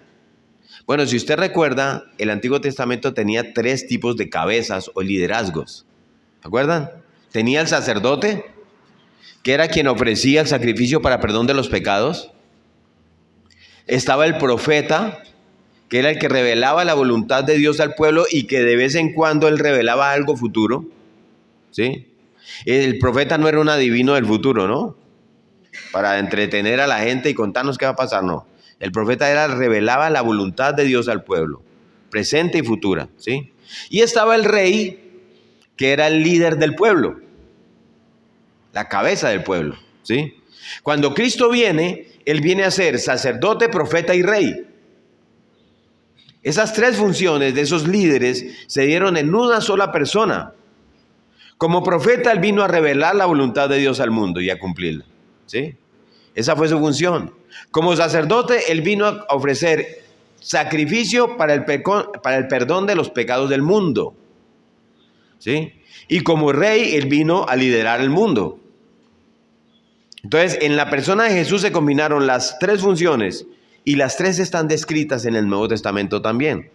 Bueno, si usted recuerda, el Antiguo Testamento tenía 3 tipos de cabezas o liderazgos, ¿se acuerdan? Tenía el sacerdote, que era quien ofrecía el sacrificio para perdón de los pecados. Estaba el profeta, que era el que revelaba la voluntad de Dios al pueblo y que de vez en cuando él revelaba algo futuro, ¿sí? El profeta no era un adivino del futuro, ¿no? Para entretener a la gente y contarnos qué va a pasar, no. El profeta revelaba la voluntad de Dios al pueblo, presente y futura, ¿sí? Y estaba el rey, que era el líder del pueblo, la cabeza del pueblo, ¿sí? Cuando Cristo viene, Él viene a ser sacerdote, profeta y rey. Esas 3 funciones de esos líderes se dieron en una sola persona. Como profeta, Él vino a revelar la voluntad de Dios al mundo y a cumplirla, ¿sí? Esa fue su función. Como sacerdote, Él vino a ofrecer sacrificio para el perdón de los pecados del mundo, ¿sí? Y como rey, Él vino a liderar el mundo. Entonces, en la persona de Jesús se combinaron las 3 funciones y las 3 están descritas en el Nuevo Testamento también.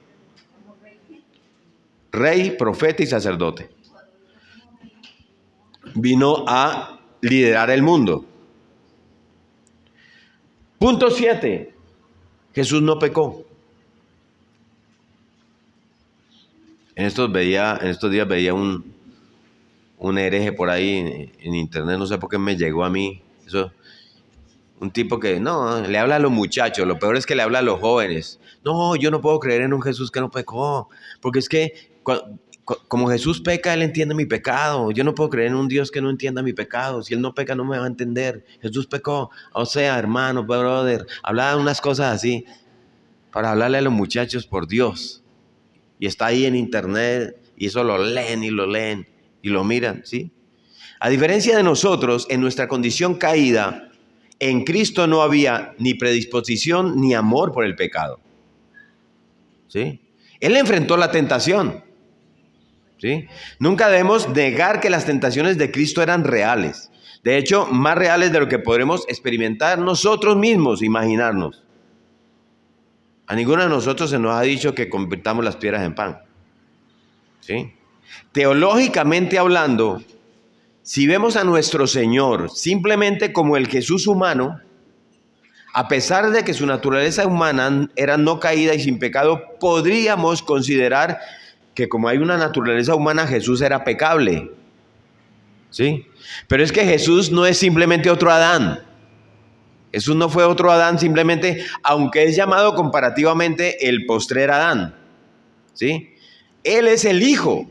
Rey, profeta y sacerdote. Vino a liderar el mundo. Punto 7. Jesús no pecó. En estos días veía un hereje por ahí en internet, no sé por qué me llegó a mí. Eso, un tipo que no, le habla a los muchachos, lo peor es que le habla a los jóvenes. No, yo no puedo creer en un Jesús que no pecó, porque es que como Jesús peca, Él entiende mi pecado. Yo no puedo creer en un Dios que no entienda mi pecado. Si Él no peca, no me va a entender. Jesús pecó. O sea, hermano, brother, hablaba unas cosas así para hablarle a los muchachos por Dios. Y está ahí en internet y eso lo leen y lo miran, ¿sí? A diferencia de nosotros, en nuestra condición caída, en Cristo no había ni predisposición ni amor por el pecado, ¿sí? Él enfrentó la tentación, ¿sí? Nunca debemos negar que las tentaciones de Cristo eran reales. De hecho, más reales de lo que podremos experimentar nosotros mismos, imaginarnos. A ninguno de nosotros se nos ha dicho que convirtamos las piedras en pan, ¿sí? Teológicamente hablando, si vemos a nuestro Señor simplemente como el Jesús humano, a pesar de que su naturaleza humana era no caída y sin pecado, podríamos considerar que como hay una naturaleza humana, Jesús era pecable, ¿sí? Pero es que Jesús no es simplemente otro Adán. Jesús no fue otro Adán simplemente, aunque es llamado comparativamente el postrer Adán, ¿sí? Él es el Hijo.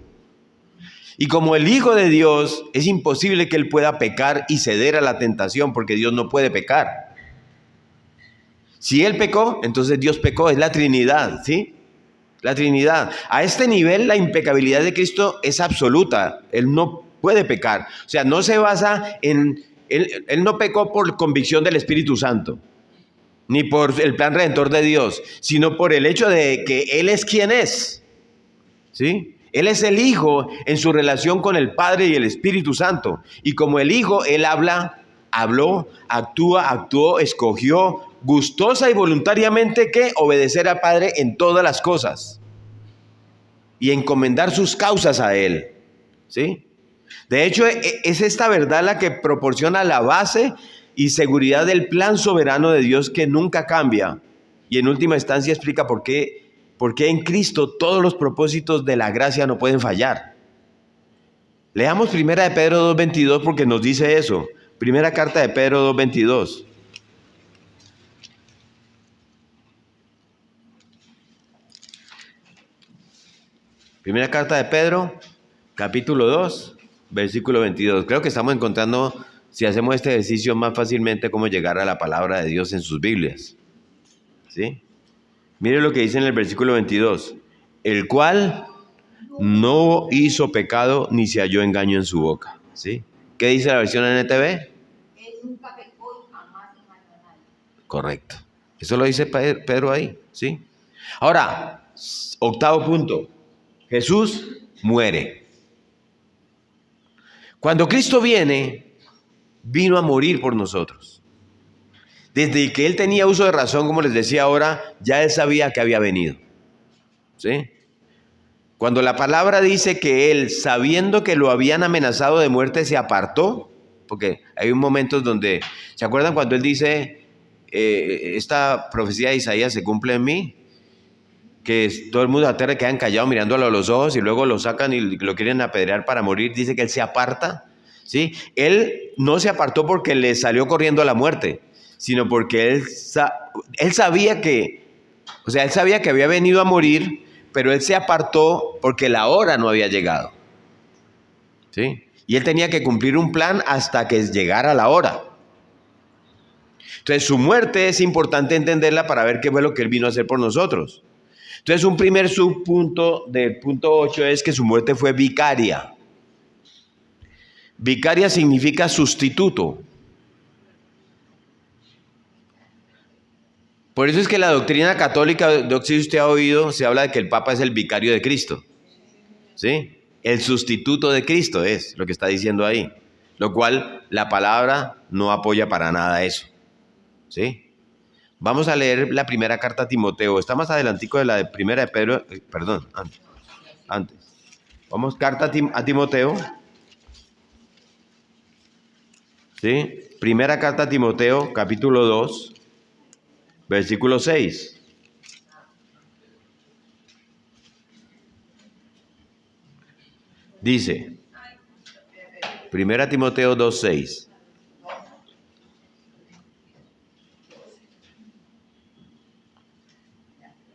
Y como el Hijo de Dios, es imposible que Él pueda pecar y ceder a la tentación, porque Dios no puede pecar. Si Él pecó, entonces Dios pecó, es la Trinidad, ¿sí? La Trinidad. A este nivel la impecabilidad de Cristo es absoluta. Él no puede pecar. O sea, no se basa en... Él no pecó por convicción del Espíritu Santo, ni por el plan redentor de Dios, sino por el hecho de que Él es quien es, ¿sí? Él es el Hijo en su relación con el Padre y el Espíritu Santo. Y como el Hijo, Él habló, actuó, escogió, gustosa y voluntariamente que obedecer al Padre en todas las cosas y encomendar sus causas a Él, ¿sí? De hecho, es esta verdad la que proporciona la base y seguridad del plan soberano de Dios que nunca cambia. Y en última instancia explica por qué en Cristo todos los propósitos de la gracia no pueden fallar. Leamos 1 de Pedro 2:22 porque nos dice eso. Primera carta de Pedro 2:22. Primera carta de Pedro, capítulo 2, versículo 22. Creo que estamos encontrando, si hacemos este ejercicio, más fácilmente cómo llegar a la palabra de Dios en sus Biblias. ¿Sí? Mire lo que dice en el versículo 22. El cual no hizo pecado ni se halló engaño en su boca. ¿Sí? ¿Qué dice la versión NTV? Él nunca pecó y jamás engañó a nadie. Correcto. Eso lo dice Pedro ahí. ¿Sí? Ahora, octavo punto. Jesús muere. Cuando Cristo vino a morir por nosotros. Desde que Él tenía uso de razón, como les decía ahora, ya Él sabía que había venido. ¿Sí? Cuando la palabra dice que Él, sabiendo que lo habían amenazado de muerte, se apartó, porque hay momentos donde, ¿se acuerdan cuando Él dice, esta profecía de Isaías se cumple en mí? Que todo el mundo de la tierra quedan callados mirándolo a los ojos y luego lo sacan y lo quieren apedrear para morir. Dice que Él se aparta, ¿sí? Él no se apartó porque le salió corriendo a la muerte, sino porque él sabía que, él sabía que había venido a morir, pero Él se apartó porque la hora no había llegado, ¿sí? Y Él tenía que cumplir un plan hasta que llegara la hora. Entonces su muerte es importante entenderla para ver qué fue lo que Él vino a hacer por nosotros. Entonces un primer subpunto del punto 8 es que su muerte fue vicaria. Vicaria significa sustituto. Por eso es que la doctrina católica, si usted ha oído, se habla de que el Papa es el vicario de Cristo. ¿Sí? El sustituto de Cristo es lo que está diciendo ahí. Lo cual la palabra no apoya para nada eso. ¿Sí? Vamos a leer la primera carta a Timoteo. Está más adelantico de la de primera de Pedro. Perdón, antes. Vamos, carta a Timoteo. ¿Sí? Primera carta a Timoteo, capítulo 2. Versículo 6. Dice, Primera Timoteo 2:6.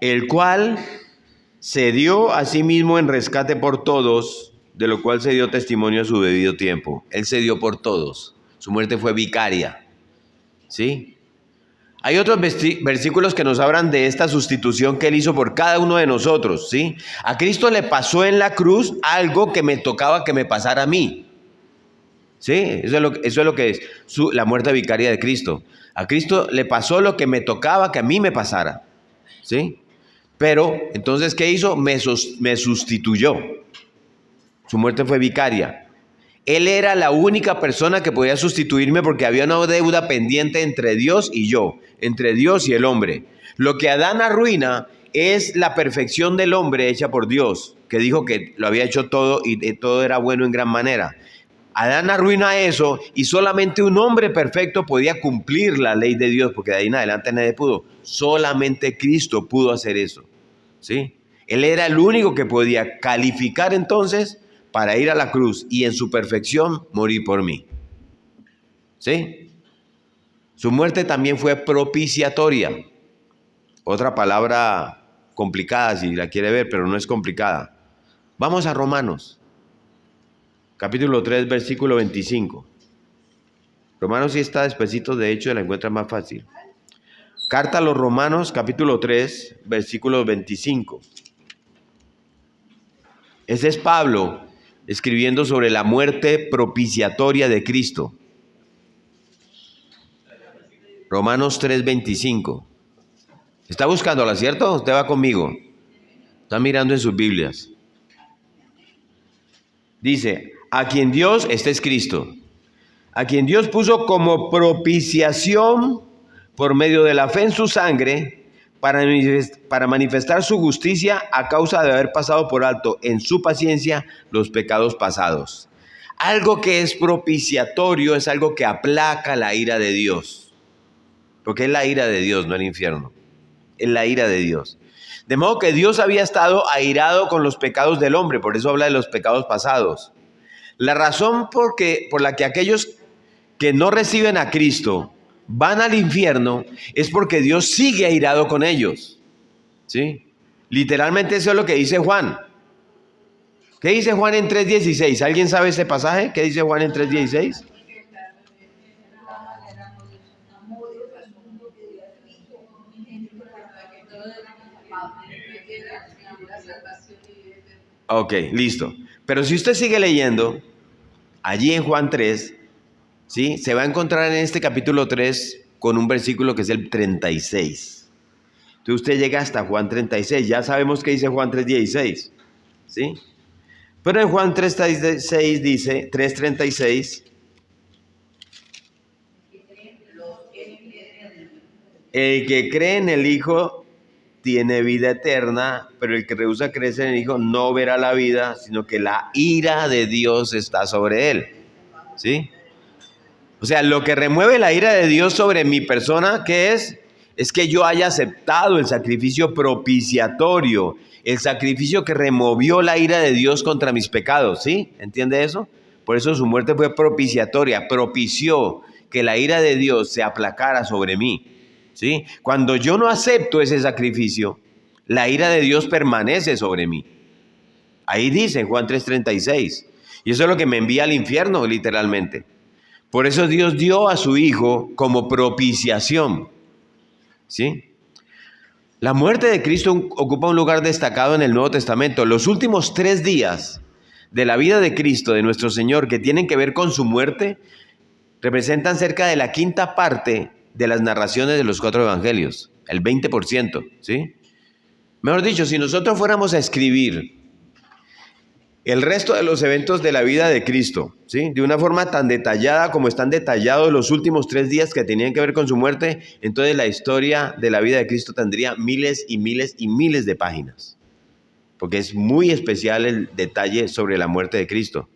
El cual se dio a sí mismo en rescate por todos, de lo cual se dio testimonio a su debido tiempo. Él se dio por todos. Su muerte fue vicaria. ¿Sí? Hay otros versículos que nos hablan de esta sustitución que Él hizo por cada uno de nosotros, ¿sí? A Cristo le pasó en la cruz algo que me tocaba que me pasara a mí, ¿sí? Eso es lo que es la muerte vicaria de Cristo. A Cristo le pasó lo que me tocaba que a mí me pasara, ¿sí? Pero, entonces, ¿qué hizo? Me sustituyó. Su muerte fue vicaria. Él era la única persona que podía sustituirme porque había una deuda pendiente entre Dios y yo, entre Dios y el hombre. Lo que Adán arruina es la perfección del hombre hecha por Dios, que dijo que lo había hecho todo y todo era bueno en gran manera. Adán arruina eso y solamente un hombre perfecto podía cumplir la ley de Dios, porque de ahí en adelante nadie pudo. Solamente Cristo pudo hacer eso, ¿sí? Él era el único que podía calificar entonces para ir a la cruz y en su perfección morir por mí. ¿Sí? Su muerte también fue propiciatoria. Otra palabra complicada si la quiere ver, pero no es complicada. Vamos a Romanos, capítulo 3, versículo 25. Romanos sí está despacito, de hecho la encuentra más fácil. Carta a los Romanos, capítulo 3, versículo 25. Ese es Pablo escribiendo sobre la muerte propiciatoria de Cristo. Romanos 3:25. Está buscándola, ¿cierto? Usted va conmigo. Está mirando en sus Biblias. Dice, a quien Dios, este es Cristo, a quien Dios puso como propiciación por medio de la fe en su sangre, para manifestar su justicia a causa de haber pasado por alto en su paciencia los pecados pasados. Algo que es propiciatorio es algo que aplaca la ira de Dios. Porque es la ira de Dios, no el infierno. Es la ira de Dios. De modo que Dios había estado airado con los pecados del hombre, por eso habla de los pecados pasados. La razón por la que aquellos que no reciben a Cristo van al infierno es porque Dios sigue airado con ellos, ¿sí? Literalmente eso es lo que dice Juan. ¿Qué dice Juan en 3:16? ¿Alguien sabe ese pasaje? ¿Qué dice Juan en 3:16? Ok, listo. Pero si usted sigue leyendo, allí en Juan 3, ¿sí? Se va a encontrar en este capítulo 3 con un versículo que es el 36. Entonces usted llega hasta Juan 36. Ya sabemos qué dice Juan 3:16, ¿sí? Pero en Juan 3:36 dice, 3:36, el que cree en el Hijo tiene vida eterna, pero el que rehúsa creer en el Hijo no verá la vida, sino que la ira de Dios está sobre él, ¿sí? O sea, lo que remueve la ira de Dios sobre mi persona, ¿qué es? Es que yo haya aceptado el sacrificio propiciatorio, el sacrificio que removió la ira de Dios contra mis pecados, ¿sí? ¿Entiende eso? Por eso su muerte fue propiciatoria, propició que la ira de Dios se aplacara sobre mí, ¿sí? Cuando yo no acepto ese sacrificio, la ira de Dios permanece sobre mí. Ahí dice en Juan 3:36. Y eso es lo que me envía al infierno, literalmente. Por eso Dios dio a su Hijo como propiciación, ¿sí? La muerte de Cristo ocupa un lugar destacado en el Nuevo Testamento. Los últimos 3 días de la vida de Cristo, de nuestro Señor, que tienen que ver con su muerte, representan cerca de la 1/5 parte de las narraciones de los 4 evangelios, el 20%, ¿sí? Mejor dicho, si nosotros fuéramos a escribir el resto de los eventos de la vida de Cristo, ¿sí? De una forma tan detallada como están detallados los últimos 3 días que tenían que ver con su muerte, entonces la historia de la vida de Cristo tendría miles y miles y miles de páginas. Porque es muy especial el detalle sobre la muerte de Cristo.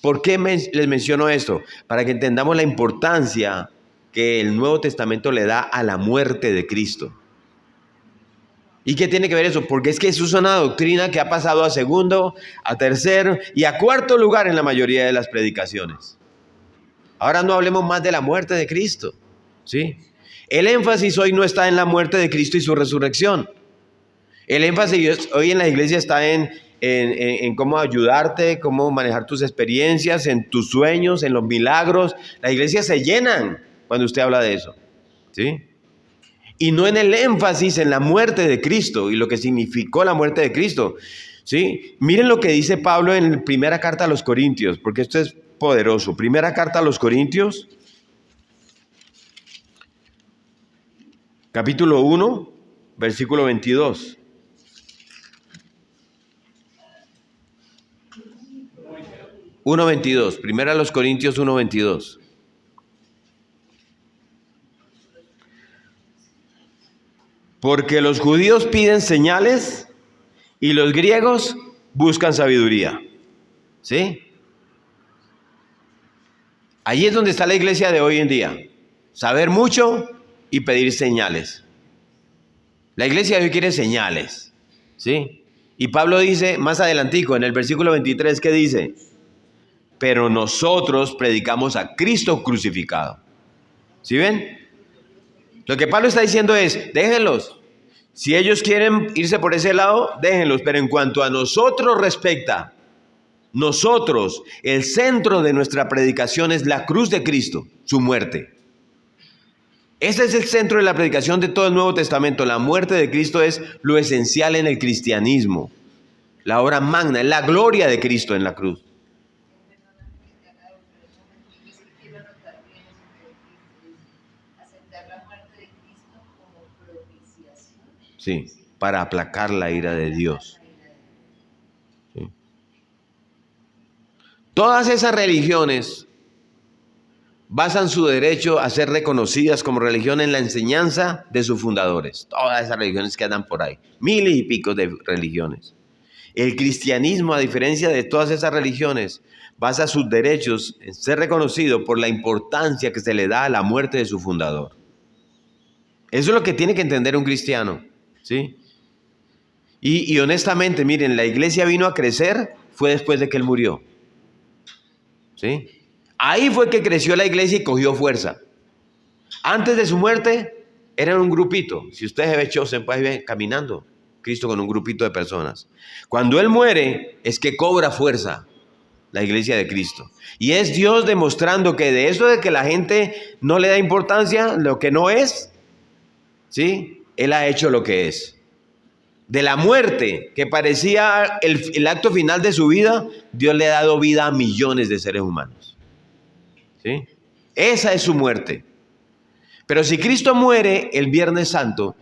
¿Por qué les menciono esto? Para que entendamos la importancia que el Nuevo Testamento le da a la muerte de Cristo. ¿Y qué tiene que ver eso? Porque es que eso es una doctrina que ha pasado a segundo, a tercer y a cuarto lugar en la mayoría de las predicaciones. Ahora no hablemos más de la muerte de Cristo, ¿sí? El énfasis hoy no está en la muerte de Cristo y su resurrección. El énfasis hoy en la iglesia está en cómo ayudarte, cómo manejar tus experiencias, en tus sueños, en los milagros. Las iglesias se llenan cuando usted habla de eso, ¿sí? Y no en el énfasis en la muerte de Cristo y lo que significó la muerte de Cristo, ¿sí? Miren lo que dice Pablo en la primera carta a los Corintios, porque esto es poderoso. Primera carta a los Corintios, capítulo 1, versículo 22. Primera a los Corintios 1:22. Porque los judíos piden señales y los griegos buscan sabiduría, ¿sí? Allí es donde está la iglesia de hoy en día. Saber mucho y pedir señales. La iglesia de hoy quiere señales, ¿sí? Y Pablo dice más adelantico en el versículo 23, ¿qué dice? Pero nosotros predicamos a Cristo crucificado. ¿Sí ven? Lo que Pablo está diciendo es, déjenlos. Si ellos quieren irse por ese lado, déjenlos. Pero en cuanto a nosotros respecta, nosotros, el centro de nuestra predicación es la cruz de Cristo, su muerte. Ese es el centro de la predicación de todo el Nuevo Testamento. La muerte de Cristo es lo esencial en el cristianismo. La obra magna, es la gloria de Cristo en la cruz. Sí, para aplacar la ira de Dios. Sí. Todas esas religiones basan su derecho a ser reconocidas como religión en la enseñanza de sus fundadores. Todas esas religiones que andan por ahí, miles y pico de religiones. El cristianismo, a diferencia de todas esas religiones, basa sus derechos en ser reconocido por la importancia que se le da a la muerte de su fundador. Eso es lo que tiene que entender un cristiano, ¿sí? Y honestamente, miren, la iglesia vino a crecer fue después de que él murió, ¿sí? Ahí fue que creció la iglesia y cogió fuerza. Antes de su muerte, eran un grupito. Si ustedes se ven Chosen, pues ahí ven caminando, Cristo con un grupito de personas. Cuando Él muere es que cobra fuerza la iglesia de Cristo. Y es Dios demostrando que de eso de que la gente no le da importancia, lo que no es, ¿sí? Él ha hecho lo que es. De la muerte, que parecía el acto final de su vida, Dios le ha dado vida a millones de seres humanos. ¿Sí? Esa es su muerte. Pero si Cristo muere el Viernes Santo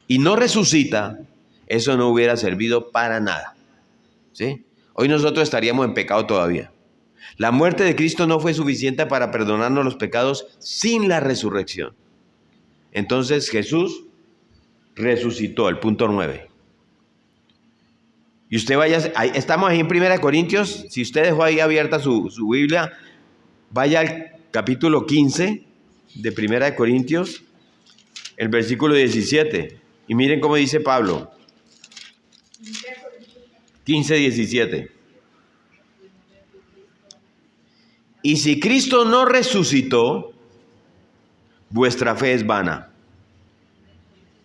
y no resucita, eso no hubiera servido para nada. ¿Sí? Hoy nosotros estaríamos en pecado todavía. La muerte de Cristo no fue suficiente para perdonarnos los pecados sin la resurrección. Entonces Jesús resucitó, el punto 9. Y usted vaya, estamos ahí en 1 Corintios, si usted dejó ahí abierta su Biblia, vaya al capítulo 15 de 1 Corintios, el versículo 17. Y miren cómo dice Pablo. 15, 17. Y si Cristo no resucitó, vuestra fe es vana.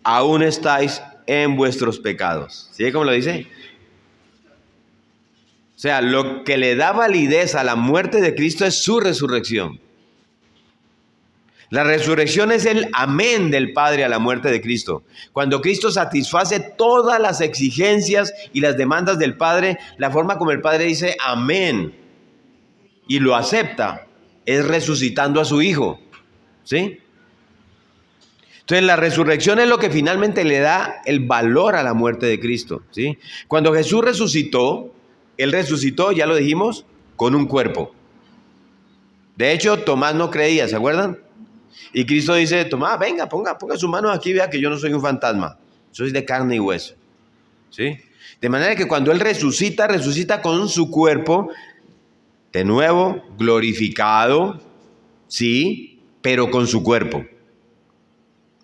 Aún estáis en vuestros pecados. ¿Sí? ¿Cómo lo dice? O sea, lo que le da validez a la muerte de Cristo es su resurrección. La resurrección es el amén del Padre a la muerte de Cristo. Cuando Cristo satisface todas las exigencias y las demandas del Padre, la forma como el Padre dice amén y lo acepta es resucitando a su Hijo. ¿Sí? Entonces la resurrección es lo que finalmente le da el valor a la muerte de Cristo. ¿Sí? Cuando Jesús resucitó, Él resucitó, ya lo dijimos, con un cuerpo. De hecho, Tomás no creía, ¿se acuerdan? Y Cristo dice, Tomás, venga, ponga sus manos aquí, vea que yo no soy un fantasma, soy de carne y hueso. ¿Sí? De manera que cuando Él resucita, resucita con su cuerpo, de nuevo, glorificado, sí, pero con su cuerpo.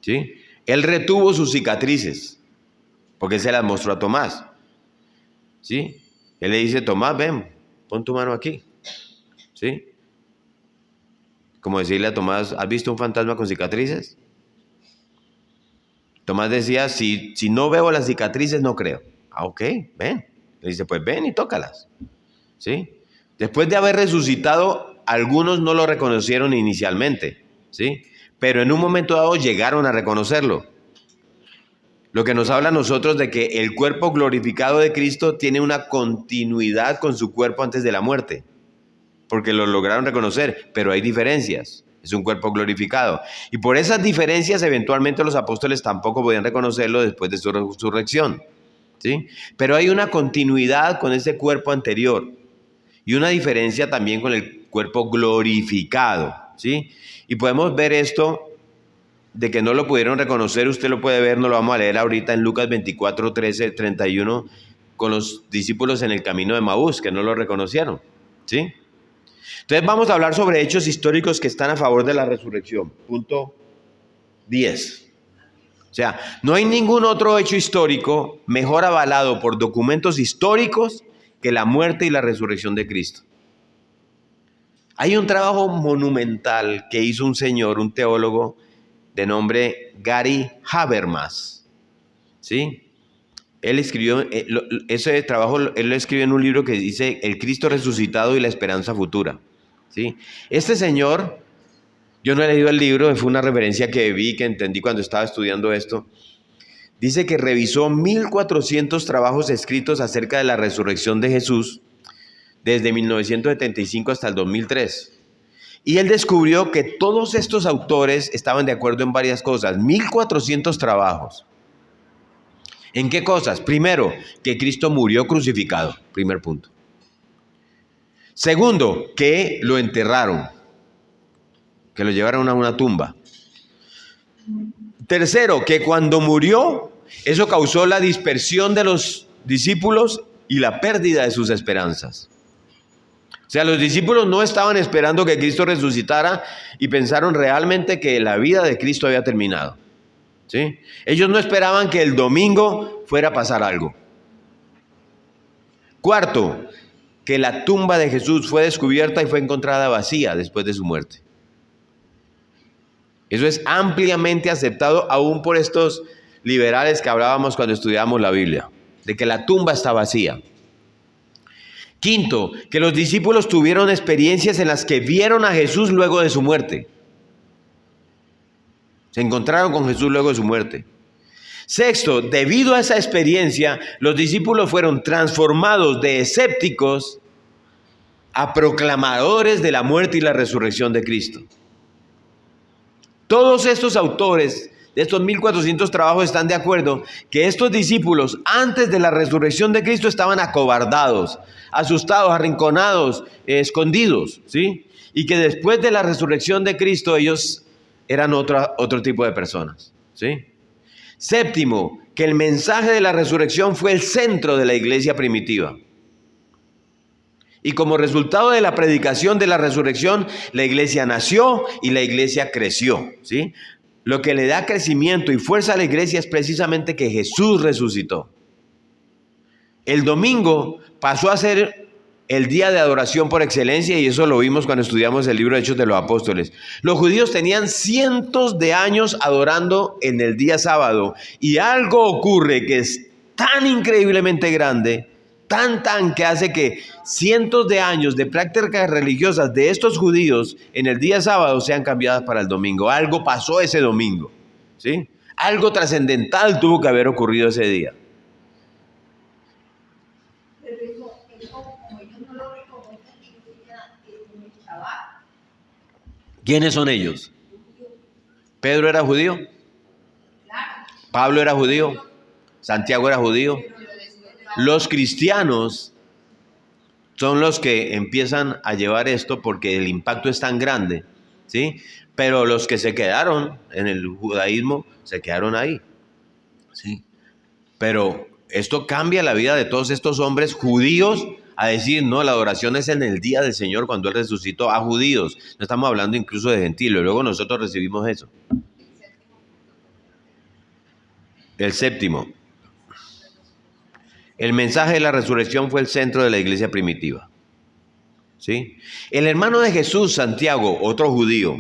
¿Sí? Él retuvo sus cicatrices, porque Él se las mostró a Tomás. ¿Sí? Él le dice, Tomás, ven, pon tu mano aquí. ¿Sí? Como decirle a Tomás, ¿has visto un fantasma con cicatrices? Tomás decía, si no veo las cicatrices, no creo. Ah, ok, ven. Le dice, pues ven y tócalas. ¿Sí? Después de haber resucitado, algunos no lo reconocieron inicialmente. ¿Sí? Pero en un momento dado llegaron a reconocerlo. Lo que nos habla a nosotros de que el cuerpo glorificado de Cristo tiene una continuidad con su cuerpo antes de la muerte. Porque lo lograron reconocer, pero hay diferencias. Es un cuerpo glorificado. Y por esas diferencias, eventualmente los apóstoles tampoco podían reconocerlo después de su resurrección. ¿Sí? Pero hay una continuidad con ese cuerpo anterior. Y una diferencia también con el cuerpo glorificado. ¿Sí? Y podemos ver esto de que no lo pudieron reconocer. Usted lo puede ver, no lo vamos a leer ahorita en Lucas 24, 13, 31, con los discípulos en el camino de Maús, que no lo reconocieron. ¿Sí? Entonces vamos a hablar sobre hechos históricos que están a favor de la resurrección. Punto 10. O sea, no hay ningún otro hecho histórico mejor avalado por documentos históricos que la muerte y la resurrección de Cristo. Hay un trabajo monumental que hizo un señor, un teólogo de nombre Gary Habermas. ¿Sí? Él escribió, ese trabajo él lo escribió en un libro que dice El Cristo resucitado y la esperanza futura. ¿Sí? Este señor, yo no he leído el libro, fue una referencia que vi, que entendí cuando estaba estudiando esto. Dice que revisó 1400 trabajos escritos acerca de la resurrección de Jesús desde 1975 hasta el 2003. Y él descubrió que todos estos autores estaban de acuerdo en varias cosas. 1400 trabajos. ¿En qué cosas? Primero, que Cristo murió crucificado. Primer punto. Segundo, que lo enterraron. Que lo llevaron a una tumba. Tercero, que cuando murió, eso causó la dispersión de los discípulos y la pérdida de sus esperanzas. O sea, los discípulos no estaban esperando que Cristo resucitara y pensaron realmente que la vida de Cristo había terminado. ¿Sí? Ellos no esperaban que el domingo fuera a pasar algo. Cuarto, que la tumba de Jesús fue descubierta y fue encontrada vacía después de su muerte. Eso es ampliamente aceptado aún por estos liberales que hablábamos cuando estudiábamos la Biblia, de que la tumba está vacía. Quinto, que los discípulos tuvieron experiencias en las que vieron a Jesús luego de su muerte. Se encontraron con Jesús luego de su muerte. Sexto, debido a esa experiencia, los discípulos fueron transformados de escépticos a proclamadores de la muerte y la resurrección de Cristo. Todos estos autores de estos 1400 trabajos están de acuerdo que estos discípulos antes de la resurrección de Cristo estaban acobardados, asustados, arrinconados, escondidos, ¿sí? Y que después de la resurrección de Cristo ellos eran otro tipo de personas, ¿sí? Séptimo, que el mensaje de la resurrección fue el centro de la iglesia primitiva. Y como resultado de la predicación de la resurrección, la iglesia nació y la iglesia creció, ¿sí? Lo que le da crecimiento y fuerza a la iglesia es precisamente que Jesús resucitó. El domingo pasó a ser el día de adoración por excelencia, y eso lo vimos cuando estudiamos el libro de Hechos de los Apóstoles. Los judíos tenían cientos de años adorando en el día sábado, y algo ocurre que es tan increíblemente grande, tan que hace que cientos de años de prácticas religiosas de estos judíos en el día sábado sean cambiadas para el domingo. Algo pasó ese domingo, ¿sí? Algo trascendental tuvo que haber ocurrido ese día. Pero eso como ellos no lo reconocen, ellos siguen en el Shabbat. ¿Quiénes son ellos? ¿Pedro era judío? Claro. ¿Pablo era judío? ¿Santiago era judío? Los cristianos son los que empiezan a llevar esto porque el impacto es tan grande, ¿sí? Pero los que se quedaron en el judaísmo se quedaron ahí, ¿sí? Pero esto cambia la vida de todos estos hombres judíos a decir, no, la adoración es en el día del Señor cuando Él resucitó, a judíos. No estamos hablando incluso de gentiles, luego nosotros recibimos eso. El séptimo. El mensaje de la resurrección fue el centro de la iglesia primitiva, ¿sí? El hermano de Jesús, Santiago, otro judío,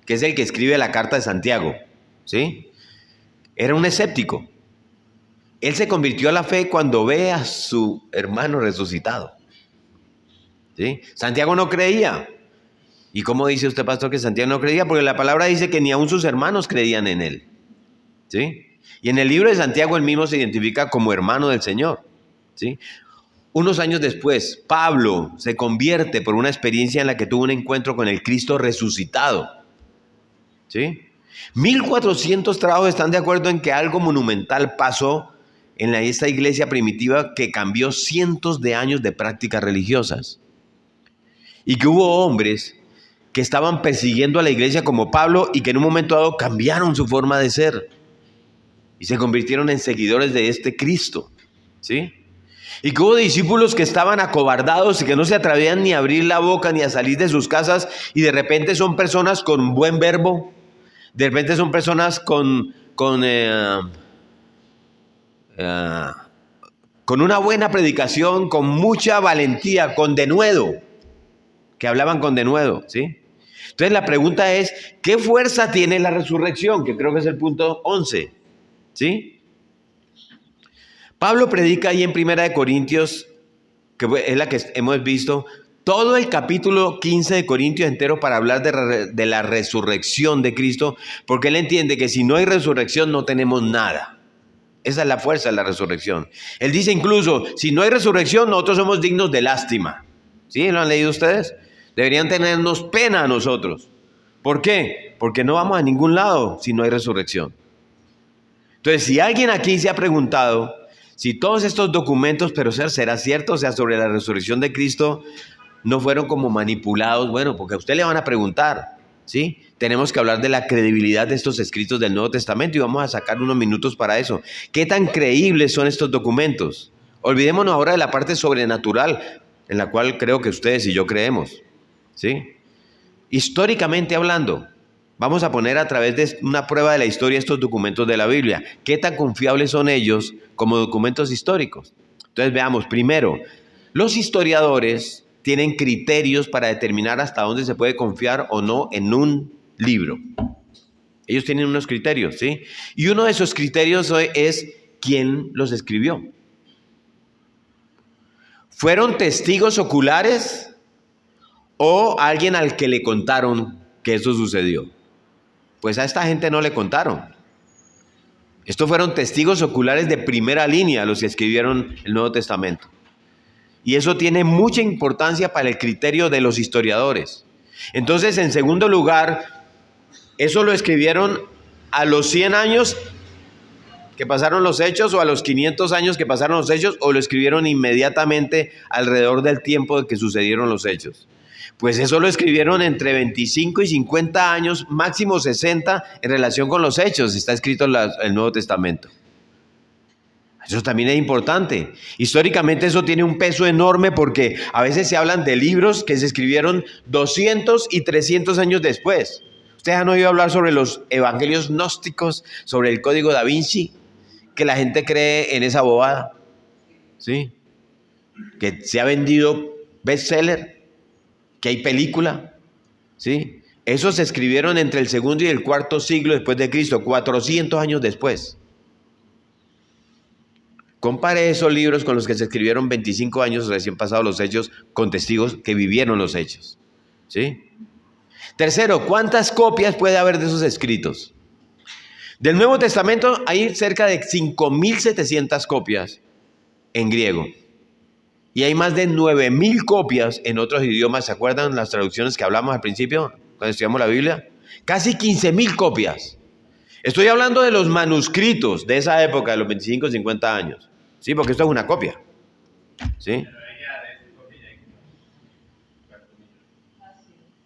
que es el que escribe la carta de Santiago, ¿sí? Era un escéptico. Él se convirtió a la fe cuando ve a su hermano resucitado, ¿sí? Santiago no creía. ¿Y cómo dice usted, pastor, que Santiago no creía? Porque la palabra dice que ni aun sus hermanos creían en él, ¿sí? Y en el libro de Santiago él mismo se identifica como hermano del Señor, ¿sí? Unos años después, Pablo se convierte por una experiencia en la que tuvo un encuentro con el Cristo resucitado, ¿sí? 1400 trabajos están de acuerdo en que algo monumental pasó en esta iglesia primitiva que cambió cientos de años de prácticas religiosas. Y que hubo hombres que estaban persiguiendo a la iglesia como Pablo y que en un momento dado cambiaron su forma de ser y se convirtieron en seguidores de este Cristo, ¿sí? Y que hubo discípulos que estaban acobardados y que no se atrevían ni a abrir la boca ni a salir de sus casas, y de repente son personas con buen verbo, de repente son personas con una buena predicación, con mucha valentía, con denuedo, que hablaban con denuedo, ¿sí? Entonces la pregunta es, ¿qué fuerza tiene la resurrección? Que creo que es el punto 11, ¿sí? Pablo predica ahí en 1 Corintios, que es la que hemos visto, todo el capítulo 15 de Corintios entero para hablar de la resurrección de Cristo, porque él entiende que si no hay resurrección no tenemos nada. Esa es la fuerza de la resurrección. Él dice incluso, si no hay resurrección, nosotros somos dignos de lástima. ¿Sí? ¿Lo han leído ustedes? Deberían tenernos pena a nosotros. ¿Por qué? Porque no vamos a ningún lado si no hay resurrección. Entonces, si alguien aquí se ha preguntado si todos estos documentos, pero será cierto, o sea, sobre la resurrección de Cristo, no fueron como manipulados, bueno, porque a usted le van a preguntar, ¿sí? Tenemos que hablar de la credibilidad de estos escritos del Nuevo Testamento y vamos a sacar unos minutos para eso. ¿Qué tan creíbles son estos documentos? Olvidémonos ahora de la parte sobrenatural, en la cual creo que ustedes y yo creemos, ¿sí? Históricamente hablando, vamos a poner a través de una prueba de la historia estos documentos de la Biblia. ¿Qué tan confiables son ellos como documentos históricos? Entonces veamos, primero, los historiadores tienen criterios para determinar hasta dónde se puede confiar o no en un libro. Ellos tienen unos criterios, ¿sí? Y uno de esos criterios es quién los escribió. ¿Fueron testigos oculares o alguien al que le contaron que eso sucedió? Pues a esta gente no le contaron. Estos fueron testigos oculares de primera línea los que escribieron el Nuevo Testamento. Y eso tiene mucha importancia para el criterio de los historiadores. Entonces, en segundo lugar, eso lo escribieron a los 100 años que pasaron los hechos, o a los 500 años que pasaron los hechos, o lo escribieron inmediatamente alrededor del tiempo de que sucedieron los hechos. Pues eso lo escribieron entre 25 y 50 años, máximo 60, en relación con los hechos. Está escrito en el Nuevo Testamento. Eso también es importante. Históricamente eso tiene un peso enorme, porque a veces se hablan de libros que se escribieron 200 y 300 años después. ¿Ustedes han oído hablar sobre los evangelios gnósticos, sobre el Código Da Vinci? Que la gente cree en esa bobada, ¿sí? Que se ha vendido bestseller, que hay película, ¿sí? Esos se escribieron entre el segundo y el cuarto siglo después de Cristo, 400 años después. Compare esos libros con los que se escribieron 25 años recién pasados los hechos, con testigos que vivieron los hechos, ¿sí? Tercero, ¿cuántas copias puede haber de esos escritos? Del Nuevo Testamento hay cerca de 5.700 copias en griego. Y hay más de 9.000 copias en otros idiomas. ¿Se acuerdan las traducciones que hablamos al principio cuando estudiamos la Biblia? Casi 15.000 copias. Estoy hablando de los manuscritos de esa época, de los 25, 50 años. Sí, porque esto es una copia. ¿Sí?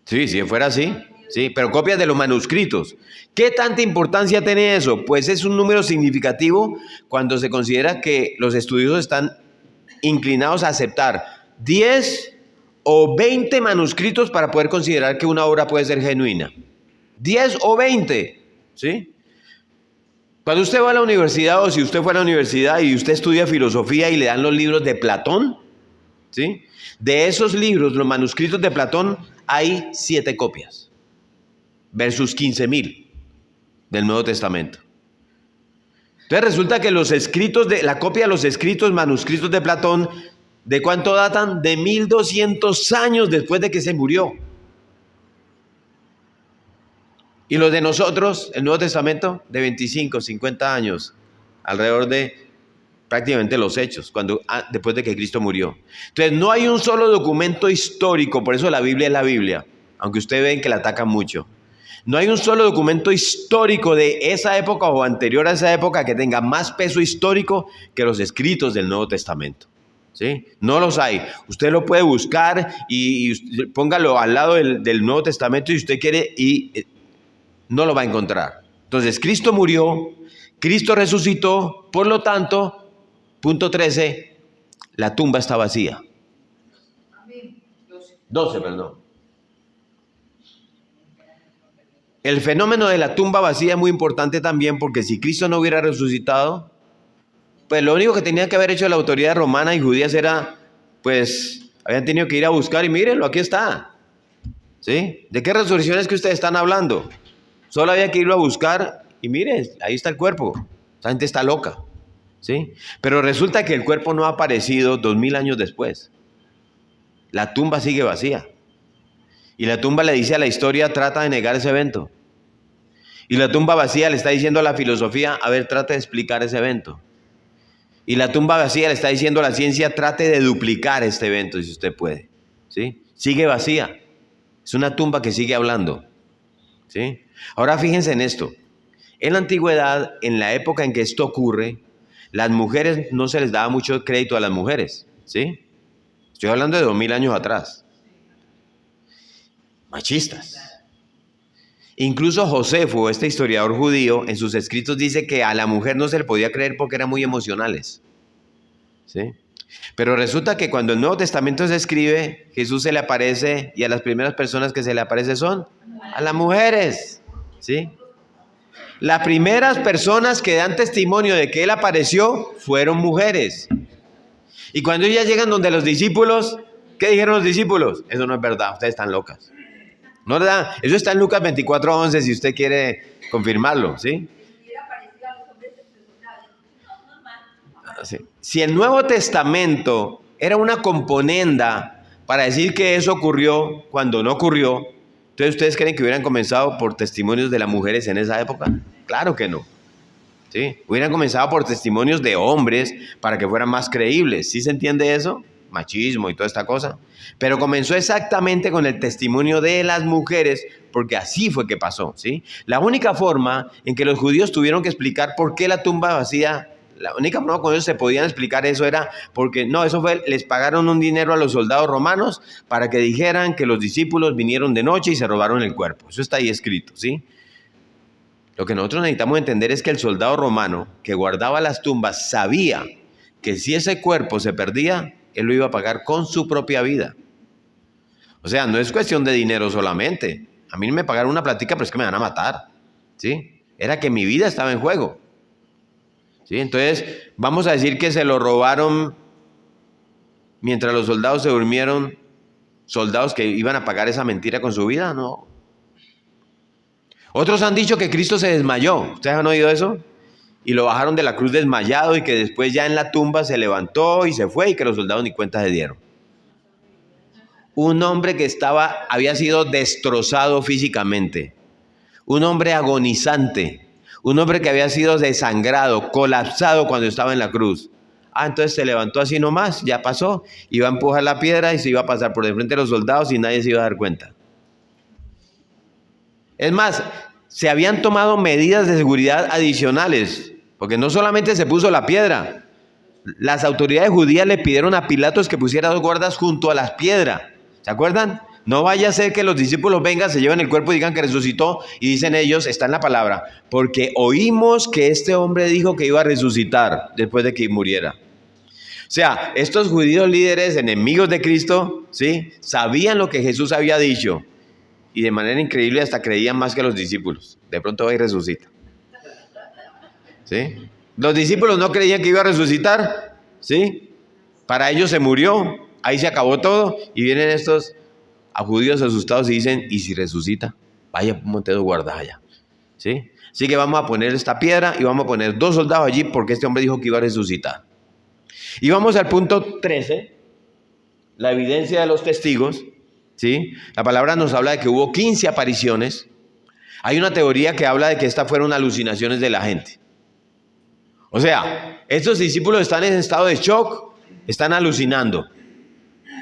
Sí, si fuera así. Sí, pero copias de los manuscritos. ¿Qué tanta importancia tiene eso? Pues es un número significativo cuando se considera que los estudiosos están inclinados a aceptar 10 o 20 manuscritos para poder considerar que una obra puede ser genuina. 10 o 20, ¿sí? Cuando usted va a la universidad, o si usted fue a la universidad y usted estudia filosofía y le dan los libros de Platón, ¿sí? De esos libros, los manuscritos de Platón, hay 7 copias. Versus 15.000 del Nuevo Testamento. Entonces resulta que los escritos la copia de los escritos manuscritos de Platón, ¿de cuánto datan? De 1200 años después de que se murió. Y los de nosotros, el Nuevo Testamento, de 25, 50 años, alrededor de prácticamente los hechos, después de que Cristo murió. Entonces no hay un solo documento histórico, por eso la Biblia es la Biblia, aunque ustedes ven que la atacan mucho. No hay un solo documento histórico de esa época o anterior a esa época que tenga más peso histórico que los escritos del Nuevo Testamento, ¿sí? No los hay. Usted lo puede buscar y póngalo al lado del Nuevo Testamento si usted quiere, y no lo va a encontrar. Entonces, Cristo murió, Cristo resucitó, por lo tanto, punto 13, la tumba está vacía. 12, perdón. El fenómeno de la tumba vacía es muy importante también, porque si Cristo no hubiera resucitado, pues lo único que tenía que haber hecho la autoridad romana y judías era, pues, habían tenido que ir a buscar y mírenlo, aquí está. ¿Sí? ¿De qué resurrección es que ustedes están hablando? Solo había que irlo a buscar y miren, ahí está el cuerpo. Esa gente está loca. ¿Sí? Pero resulta que el cuerpo no ha aparecido 2000 años después. La tumba sigue vacía. Y la tumba le dice a la historia, trata de negar ese evento. Y la tumba vacía le está diciendo a la filosofía, a ver, trate de explicar ese evento. Y la tumba vacía le está diciendo a la ciencia, trate de duplicar este evento si usted puede. ¿Sí? Sigue vacía. Es una tumba que sigue hablando. ¿Sí? Ahora fíjense en esto. En la antigüedad, en la época en que esto ocurre, las mujeres no se les daba mucho crédito a las mujeres. ¿Sí? Estoy hablando de 2000 años atrás. Machistas. Incluso Josefo, este historiador judío, en sus escritos dice que a la mujer no se le podía creer porque eran muy emocionales. ¿Sí? Pero resulta que cuando el Nuevo Testamento se escribe, Jesús se le aparece, y a las primeras personas que se le aparece son a las mujeres. ¿Sí? Las primeras personas que dan testimonio de que Él apareció fueron mujeres. Y cuando ellas llegan donde los discípulos, ¿qué dijeron los discípulos? Eso no es verdad, ustedes están locas. ¿No verdad? Eso está en Lucas 24:11 si usted quiere confirmarlo, ¿sí? Hubiera parecido a los hombres excepcionales. No, normal. Sí. Si el Nuevo Testamento era una componenda para decir que eso ocurrió cuando no ocurrió, entonces ¿ustedes creen que hubieran comenzado por testimonios de las mujeres en esa época? Claro que no. ¿Sí? Hubieran comenzado por testimonios de hombres para que fueran más creíbles. ¿Sí se entiende eso? Machismo y toda esta cosa. Pero comenzó exactamente con el testimonio de las mujeres, porque así fue que pasó, ¿sí? La única forma en que los judíos tuvieron que explicar por qué la tumba vacía, la única forma con ellos se podían explicar eso era porque, no, eso fue, les pagaron un dinero a los soldados romanos para que dijeran que los discípulos vinieron de noche y se robaron el cuerpo. Eso está ahí escrito, ¿sí? Lo que nosotros necesitamos entender es que el soldado romano que guardaba las tumbas sabía que si ese cuerpo se perdía, él lo iba a pagar con su propia vida. O sea, no es cuestión de dinero solamente. A mí me pagaron una platica, pero es que me van a matar, ¿sí? Era que mi vida estaba en juego, ¿sí? Entonces, vamos a decir que se lo robaron mientras los soldados se durmieron, soldados que iban a pagar esa mentira con su vida, no. Otros han dicho que Cristo se desmayó. ¿Ustedes han oído eso? Y lo bajaron de la cruz desmayado y que después ya en la tumba se levantó y se fue y que los soldados ni cuenta se dieron. Un hombre que había sido destrozado físicamente. Un hombre agonizante. Un hombre que había sido desangrado, colapsado cuando estaba en la cruz. Entonces se levantó así nomás, ya pasó, iba a empujar la piedra y se iba a pasar por de frente de los soldados y nadie se iba a dar cuenta. Es más, se habían tomado medidas de seguridad adicionales, porque no solamente se puso la piedra, las autoridades judías le pidieron a Pilatos que pusiera 2 guardas junto a las piedras. ¿Se acuerdan? No vaya a ser que los discípulos vengan, se lleven el cuerpo y digan que resucitó, y dicen ellos, está en la palabra, porque oímos que este hombre dijo que iba a resucitar después de que muriera. O sea, estos judíos líderes, enemigos de Cristo, ¿sí?, sabían lo que Jesús había dicho. Y de manera increíble hasta creían más que los discípulos. De pronto va y resucita. ¿Sí? Los discípulos no creían que iba a resucitar. ¿Sí? Para ellos se murió. Ahí se acabó todo. Y vienen estos a judíos asustados y dicen, ¿y si resucita? Vaya, monte 2 guardas allá. ¿Sí? Así que vamos a poner esta piedra y vamos a poner 2 soldados allí porque este hombre dijo que iba a resucitar. Y vamos al punto 13. La evidencia de los testigos. ¿Sí? La palabra nos habla de que hubo 15 apariciones. Hay una teoría que habla de que estas fueron alucinaciones de la gente. O sea, estos discípulos están en estado de shock, están alucinando.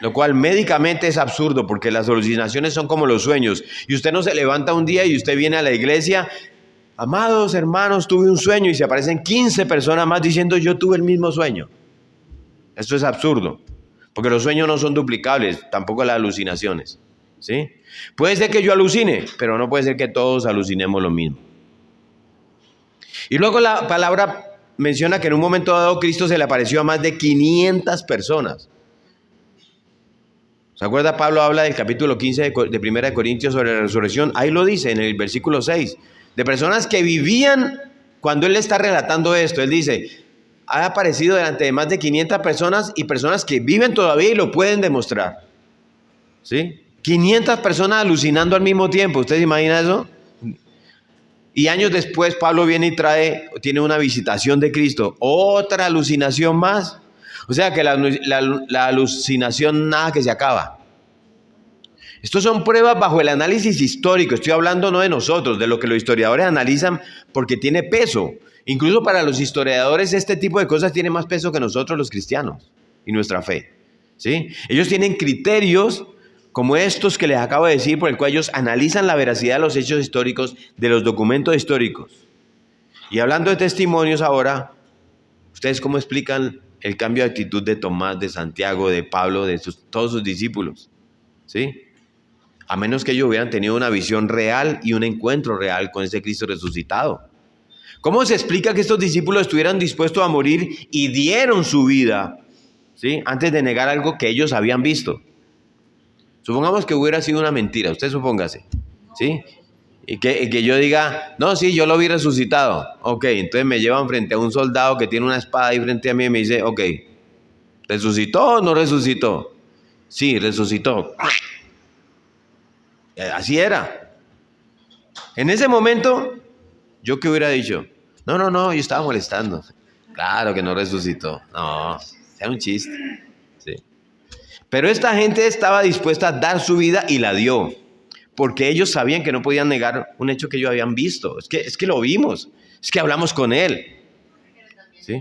Lo cual médicamente es absurdo porque las alucinaciones son como los sueños. Y usted no se levanta un día y usted viene a la iglesia, amados hermanos, tuve un sueño y se aparecen 15 personas más diciendo yo tuve el mismo sueño. Esto es absurdo. Porque los sueños no son duplicables, tampoco las alucinaciones, ¿sí? Puede ser que yo alucine, pero no puede ser que todos alucinemos lo mismo. Y luego la palabra menciona que en un momento dado Cristo se le apareció a más de 500 personas. ¿Se acuerda? Pablo habla del capítulo 15 de 1 Corintios sobre la resurrección. Ahí lo dice en el versículo 6. De personas que vivían cuando él está relatando esto. Él dice, ha aparecido delante de más de 500 personas y personas que viven todavía y lo pueden demostrar. ¿Sí? 500 personas alucinando al mismo tiempo. ¿Usted se imagina eso? Y años después Pablo viene y tiene una visitación de Cristo. Otra alucinación más. O sea que la alucinación nada que se acaba. Estos son pruebas bajo el análisis histórico. Estoy hablando no de nosotros, de lo que los historiadores analizan porque tiene peso. Incluso para los historiadores este tipo de cosas tiene más peso que nosotros los cristianos y nuestra fe. ¿Sí? Ellos tienen criterios como estos que les acabo de decir, por el cual ellos analizan la veracidad de los hechos históricos, de los documentos históricos. Y hablando de testimonios ahora, ¿ustedes cómo explican el cambio de actitud de Tomás, de Santiago, de Pablo, de todos sus discípulos? ¿Sí? A menos que ellos hubieran tenido una visión real y un encuentro real con ese Cristo resucitado. ¿Cómo se explica que estos discípulos estuvieran dispuestos a morir y dieron su vida, ¿sí?, antes de negar algo que ellos habían visto? Supongamos que hubiera sido una mentira, usted supóngase, ¿sí? Y que yo diga, no, sí, yo lo vi resucitado. Ok, entonces me llevan frente a un soldado que tiene una espada ahí frente a mí y me dice, ok, ¿resucitó o no resucitó? Sí, resucitó. Así era. En ese momento, ¿yo qué hubiera dicho? No, yo estaba molestando. Claro que no resucitó. No, era un chiste. Sí. Pero esta gente estaba dispuesta a dar su vida y la dio. Porque ellos sabían que no podían negar un hecho que ellos habían visto. Es que lo vimos. Es que hablamos con él. ¿Sí?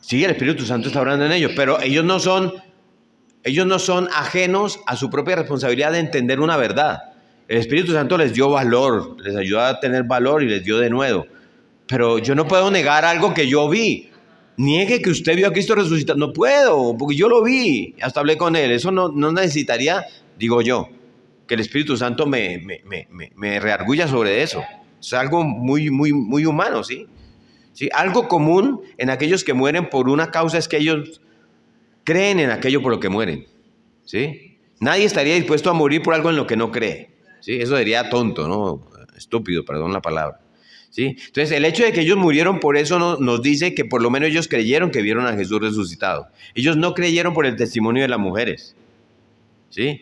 Sí, el Espíritu Santo está obrando en ellos, pero ellos no son ajenos a su propia responsabilidad de entender una verdad. El Espíritu Santo les dio valor, les ayudó a tener valor y les dio de nuevo. Pero yo no puedo negar algo que yo vi. Niegue que usted vio a Cristo resucitar. No puedo, porque yo lo vi. Hasta hablé con él. Eso no necesitaría, digo yo, que el Espíritu Santo me reargulla sobre eso. Es algo muy humano, ¿sí? ¿Sí? Algo común en aquellos que mueren por una causa es que ellos creen en aquello por lo que mueren. ¿Sí? Nadie estaría dispuesto a morir por algo en lo que no cree. ¿Sí? Eso sería tonto, ¿no? Estúpido, perdón la palabra. ¿Sí? Entonces, el hecho de que ellos murieron por eso nos dice que por lo menos ellos creyeron que vieron a Jesús resucitado. Ellos no creyeron por el testimonio de las mujeres. ¿Sí?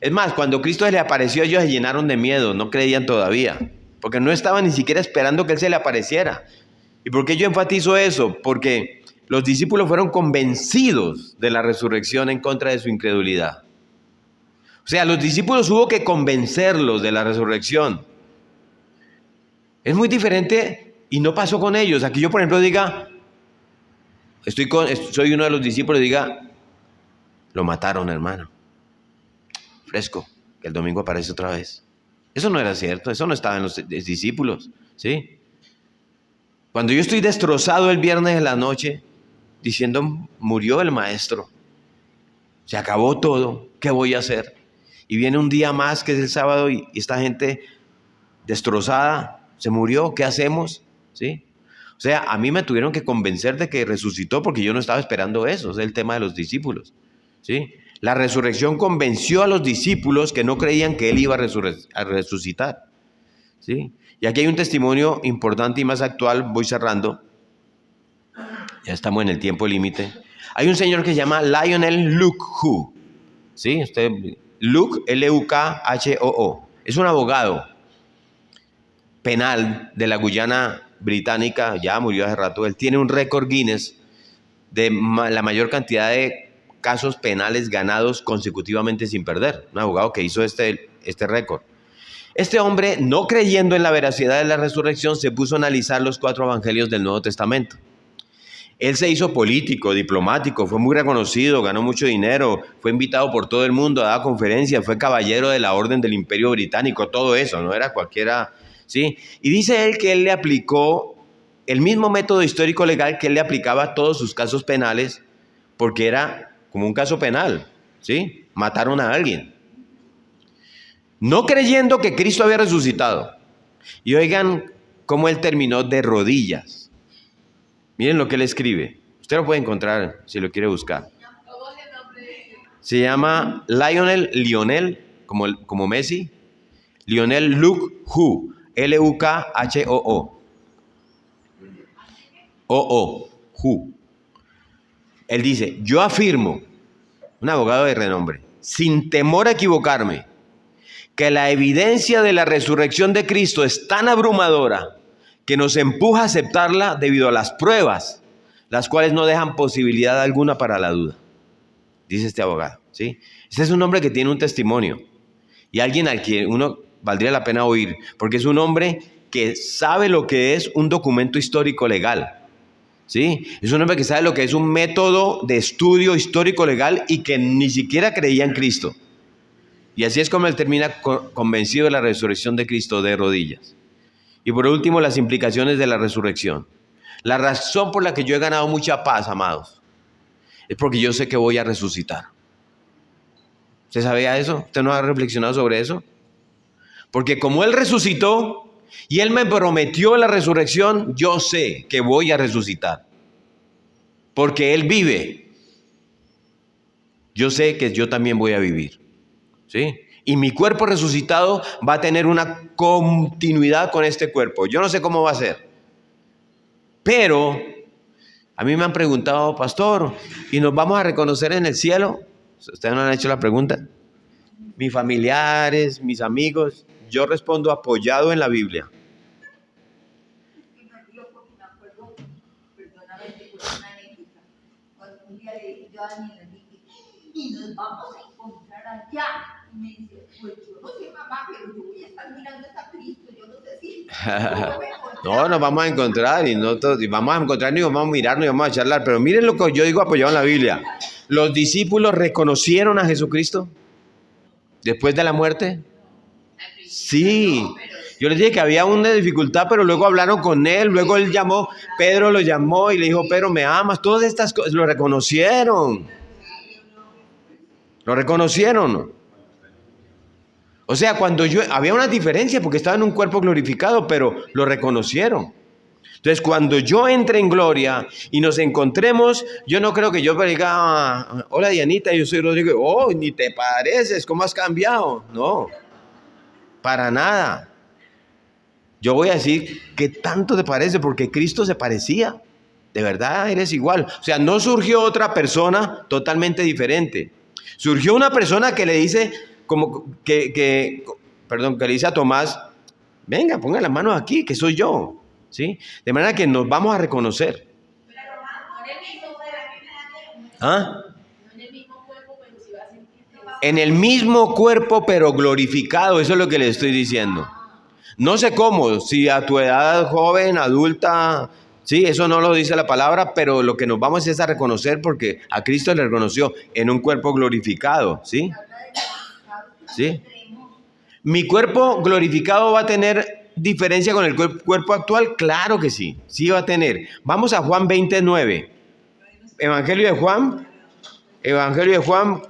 Es más, cuando Cristo se le apareció, ellos se llenaron de miedo, no creían todavía, porque no estaban ni siquiera esperando que Él se le apareciera. ¿Y por qué yo enfatizo eso? Porque los discípulos fueron convencidos de la resurrección en contra de su incredulidad. O sea, los discípulos hubo que convencerlos de la resurrección. Es muy diferente y no pasó con ellos. Aquí yo, por ejemplo, diga, soy uno de los discípulos y diga, lo mataron, hermano. Fresco, que el domingo aparece otra vez. Eso no era cierto, eso no estaba en los discípulos, ¿sí? Cuando yo estoy destrozado el viernes de la noche, diciendo, murió el maestro, se acabó todo, ¿qué voy a hacer? Y viene un día más, que es el sábado, y esta gente destrozada, se murió, ¿qué hacemos? ¿Sí? O sea, a mí me tuvieron que convencer de que resucitó porque yo no estaba esperando eso, es el tema de los discípulos, ¿sí? La resurrección convenció a los discípulos que no creían que Él iba a resucitar, ¿sí? Y aquí hay un testimonio importante y más actual, voy cerrando, ya estamos en el tiempo límite. Hay un señor que se llama Lionel Lukhoo, ¿sí? Luke, L-U-K-H-O-O, es un abogado penal de la Guyana británica, ya murió hace rato. Él tiene un récord Guinness de la mayor cantidad de casos penales ganados consecutivamente sin perder. Un abogado que hizo este récord. Este hombre, no creyendo en la veracidad de la resurrección, se puso a analizar los 4 evangelios del Nuevo Testamento. Él se hizo político, diplomático, fue muy reconocido, ganó mucho dinero, fue invitado por todo el mundo a dar conferencias, fue caballero de la Orden del Imperio Británico, todo eso, no era cualquiera, ¿sí? Y dice él que él le aplicó el mismo método histórico legal que él le aplicaba a todos sus casos penales, porque era como un caso penal, ¿sí? Mataron a alguien, no creyendo que Cristo había resucitado. Y oigan cómo él terminó de rodillas. Miren lo que él escribe. Usted lo puede encontrar si lo quiere buscar. ¿Cómo es el nombre? Se llama Lionel, como Messi. Lionel Lukhoo, L-U-K-H-O-O. O-O, Él dice, yo afirmo, un abogado de renombre, sin temor a equivocarme, que la evidencia de la resurrección de Cristo es tan abrumadora que nos empuja a aceptarla debido a las pruebas, las cuales no dejan posibilidad alguna para la duda. Dice este abogado, ¿sí? Este es un hombre que tiene un testimonio y alguien al que uno valdría la pena oír, porque es un hombre que sabe lo que es un documento histórico legal, ¿sí? Es un hombre que sabe lo que es un método de estudio histórico legal y que ni siquiera creía en Cristo. Y así es como él termina convencido de la resurrección de Cristo de rodillas. Y por último, las implicaciones de la resurrección. La razón por la que yo he ganado mucha paz, amados, es porque yo sé que voy a resucitar. ¿Usted sabía eso? ¿Usted no ha reflexionado sobre eso? Porque como Él resucitó y Él me prometió la resurrección, yo sé que voy a resucitar. Porque Él vive. Yo sé que yo también voy a vivir, ¿sí? Y mi cuerpo resucitado va a tener una continuidad con este cuerpo. Yo no sé cómo va a ser. Pero a mí me han preguntado, pastor, ¿y nos vamos a reconocer en el cielo? ¿Ustedes no han hecho la pregunta? Mis familiares, mis amigos, yo respondo apoyado en la Biblia. Que me río porque me acuerdo, perdóname, te cuento una anécdota. Cuando un día le dije yo a Daniel, le dije, y nos vamos a encontrar allá. Y me dice, pues yo no sé, mamá, pero yo voy a estar mirando a Cristo, yo no sé si. No, nos vamos a encontrar y vamos a encontrarnos y vamos a mirarnos y vamos a charlar. Pero miren lo que yo digo apoyado en la Biblia. ¿Los discípulos reconocieron a Jesucristo después de la muerte? Sí. Yo les dije que había una dificultad, pero luego hablaron con él, luego él llamó, Pedro lo llamó y le dijo, Pedro, ¿me amas? Todas estas cosas, lo reconocieron. Lo reconocieron. O sea, había una diferencia porque estaba en un cuerpo glorificado, pero lo reconocieron. Entonces, cuando yo entre en gloria y nos encontremos, yo no creo que yo diga, hola Dianita, yo soy Rodrigo, oh, ni te pareces, ¿cómo has cambiado? No, para nada. Yo voy a decir, ¿qué tanto te parece? Porque Cristo se parecía. De verdad, eres igual. O sea, no surgió otra persona totalmente diferente. Surgió una persona que le dice, que le dice a Tomás, venga, ponga las manos aquí, que soy yo. ¿Sí? De manera que nos vamos a reconocer. ¿Ah? En el mismo cuerpo, pero glorificado. Eso es lo que le estoy diciendo. No sé cómo, si a tu edad joven, adulta, sí, eso no lo dice la palabra, pero lo que nos vamos es a reconocer porque a Cristo le reconoció en un cuerpo glorificado, ¿sí? ¿Sí? Mi cuerpo glorificado va a tener diferencia con el cuerpo actual, claro que sí, sí va a tener. Vamos a Juan 29. Evangelio de Juan,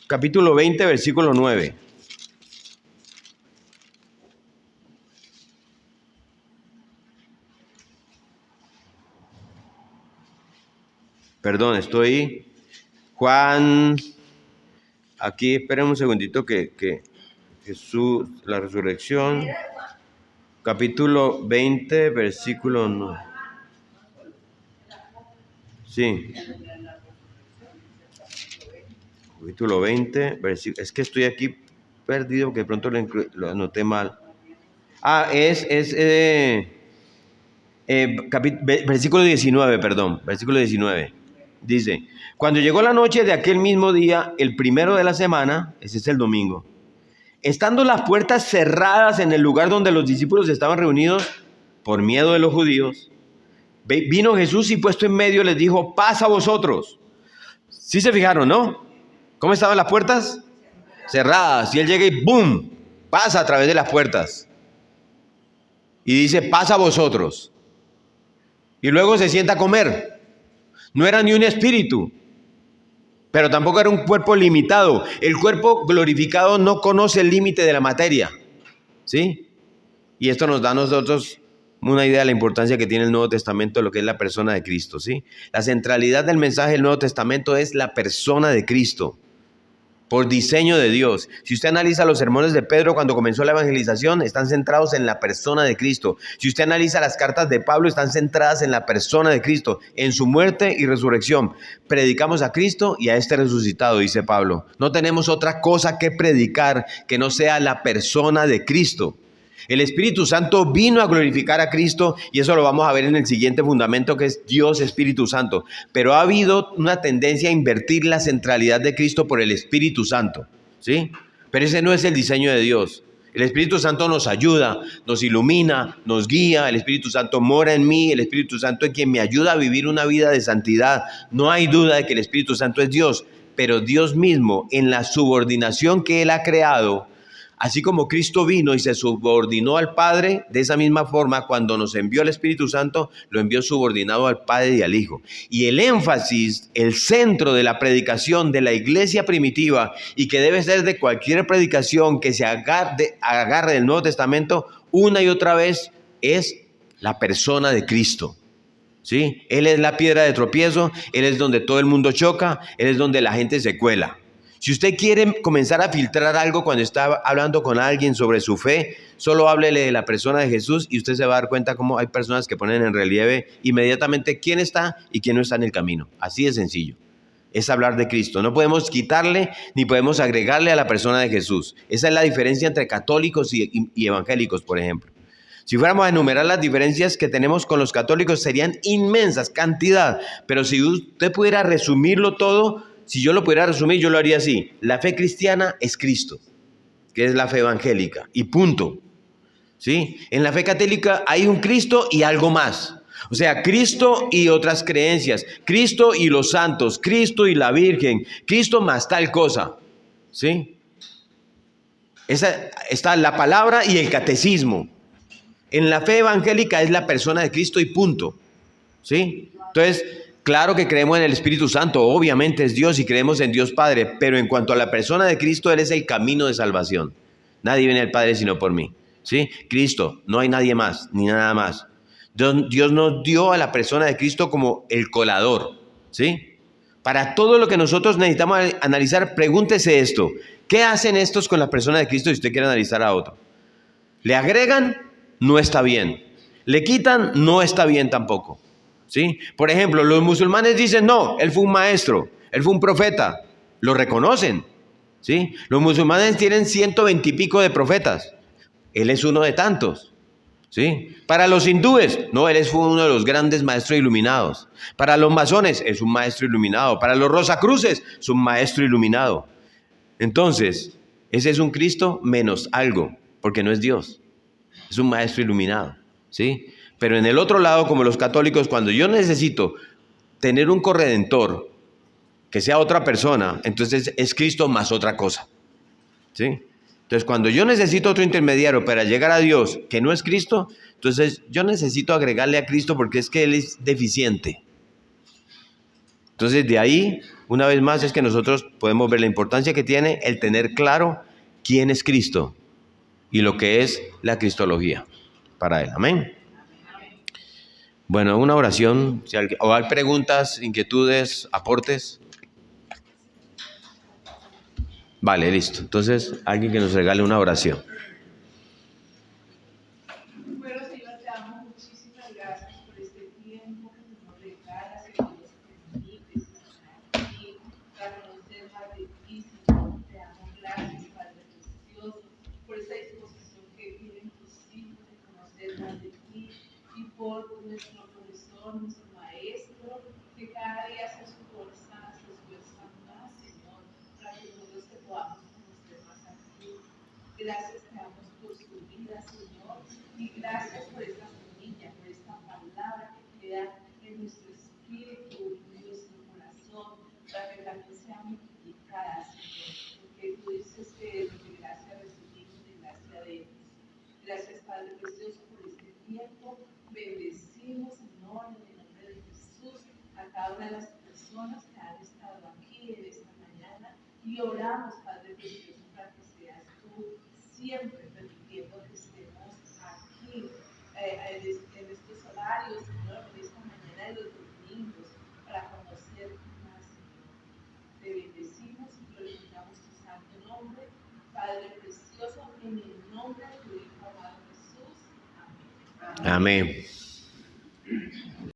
capítulo 20, versículo 9. Perdón, estoy... Juan... Aquí, esperen un segundito que Jesús, la resurrección... Capítulo 20, versículo 9. Sí. Capítulo 20, versículo... Es que estoy aquí perdido porque de pronto lo anoté mal. Versículo 19, perdón. Versículo 19. Dice, cuando llegó la noche de aquel mismo día, el primero de la semana, ese es el domingo, estando las puertas cerradas en el lugar donde los discípulos estaban reunidos, por miedo de los judíos, vino Jesús y puesto en medio les dijo, paz a vosotros. ¿Sí se fijaron, no? ¿Cómo estaban las puertas? Cerradas. Y él llega y ¡boom! Pasa a través de las puertas. Y dice, paz a vosotros. Y luego se sienta a comer. No era ni un espíritu, pero tampoco era un cuerpo limitado. El cuerpo glorificado no conoce el límite de la materia, ¿sí? Y esto nos da a nosotros una idea de la importancia que tiene el Nuevo Testamento, lo que es la persona de Cristo, ¿sí? La centralidad del mensaje del Nuevo Testamento es la persona de Cristo, por diseño de Dios. Si usted analiza los sermones de Pedro cuando comenzó la evangelización, están centrados en la persona de Cristo. Si usted analiza las cartas de Pablo, están centradas en la persona de Cristo, en su muerte y resurrección. Predicamos a Cristo y a este resucitado, dice Pablo. No tenemos otra cosa que predicar que no sea la persona de Cristo. El Espíritu Santo vino a glorificar a Cristo y eso lo vamos a ver en el siguiente fundamento que es Dios Espíritu Santo. Pero ha habido una tendencia a invertir la centralidad de Cristo por el Espíritu Santo, ¿sí? Pero ese no es el diseño de Dios. El Espíritu Santo nos ayuda, nos ilumina, nos guía. El Espíritu Santo mora en mí. El Espíritu Santo es quien me ayuda a vivir una vida de santidad. No hay duda de que el Espíritu Santo es Dios, pero Dios mismo en la subordinación que Él ha creado, así como Cristo vino y se subordinó al Padre, de esa misma forma, cuando nos envió el Espíritu Santo, lo envió subordinado al Padre y al Hijo. Y el énfasis, el centro de la predicación de la iglesia primitiva, y que debe ser de cualquier predicación que se agarre del Nuevo Testamento, una y otra vez, es la persona de Cristo. ¿Sí? Él es la piedra de tropiezo, Él es donde todo el mundo choca, Él es donde la gente se cuela. Si usted quiere comenzar a filtrar algo cuando está hablando con alguien sobre su fe, solo háblele de la persona de Jesús y usted se va a dar cuenta cómo hay personas que ponen en relieve inmediatamente quién está y quién no está en el camino. Así de sencillo. es hablar de Cristo. No podemos quitarle ni podemos agregarle a la persona de Jesús. Esa es la diferencia entre católicos y evangélicos, por ejemplo. Si fuéramos a enumerar las diferencias que tenemos con los católicos, serían inmensas, cantidad. Pero si usted pudiera resumirlo todo, si yo lo pudiera resumir, yo lo haría así. La fe cristiana es Cristo, que es la fe evangélica, y punto. ¿Sí? En la fe católica hay un Cristo y algo más. O sea, Cristo y otras creencias, Cristo y los santos, Cristo y la Virgen, Cristo más tal cosa. ¿Sí? Esa está la palabra y el catecismo. En la fe evangélica es la persona de Cristo y punto. ¿Sí? Entonces, claro que creemos en el Espíritu Santo, obviamente es Dios y creemos en Dios Padre, pero en cuanto a la persona de Cristo, Él es el camino de salvación. Nadie viene al Padre sino por mí. ¿Sí? Cristo, no hay nadie más, ni nada más. Dios nos dio a la persona de Cristo como el colador. ¿Sí? Para todo lo que nosotros necesitamos analizar, pregúntese esto. ¿Qué hacen estos con la persona de Cristo si usted quiere analizar a otro? ¿Le agregan? No está bien. ¿Le quitan? No está bien tampoco. ¿Sí? Por ejemplo, los musulmanes dicen, no, él fue un maestro, él fue un profeta. Lo reconocen. ¿Sí? Los musulmanes tienen 120 y pico de profetas. Él es uno de tantos. ¿Sí? Para los hindúes, no, él fue uno de los grandes maestros iluminados. Para los masones, es un maestro iluminado. Para los rosacruces, es un maestro iluminado. Entonces, ese es un Cristo menos algo, porque no es Dios. Es un maestro iluminado, ¿sí? Pero en el otro lado, como los católicos, cuando yo necesito tener un corredentor que sea otra persona, entonces es Cristo más otra cosa, ¿sí? Entonces, cuando yo necesito otro intermediario para llegar a Dios que no es Cristo, entonces yo necesito agregarle a Cristo porque es que Él es deficiente. Entonces, de ahí, una vez más, es que nosotros podemos ver la importancia que tiene el tener claro quién es Cristo y lo que es la cristología para Él. Amén. Bueno, una oración, o hay preguntas, inquietudes, aportes. Vale, listo. Entonces, alguien que nos regale una oración. Bueno, Señor, te damos muchísimas gracias por este tiempo que nos regalas y que nos permites estar aquí para conocer más de ti, Señor. Te damos gracias, Padre Precioso, por esa disposición que tienen tus hijos de conocer más de ti y por nuestro profesor, nuestro maestro, que cada día se esfuerzan más, Señor, para que nosotros te podamos conocer más a ti. Gracias te damos por su vida, Señor, y gracias por esta semilla, por esta palabra que queda en nuestro espíritu, en nuestro corazón, para que también sea multiplicada, Señor, porque tú dices que de gracia recibimos, de gracia demos. Gracias, Padre Precioso, por este tiempo. Bendecimos, Señor, en el nombre de Jesús, a cada una de las personas que han estado aquí en esta mañana y oramos, Padre Precioso, para que seas tú siempre permitiendo que estemos aquí en estos horarios, Señor, en esta mañana de los domingos, para conocer más, Señor. Te bendecimos y glorificamos tu santo nombre, Padre Precioso, en el nombre de tu Hijo amado Jesús. Amén. Amén.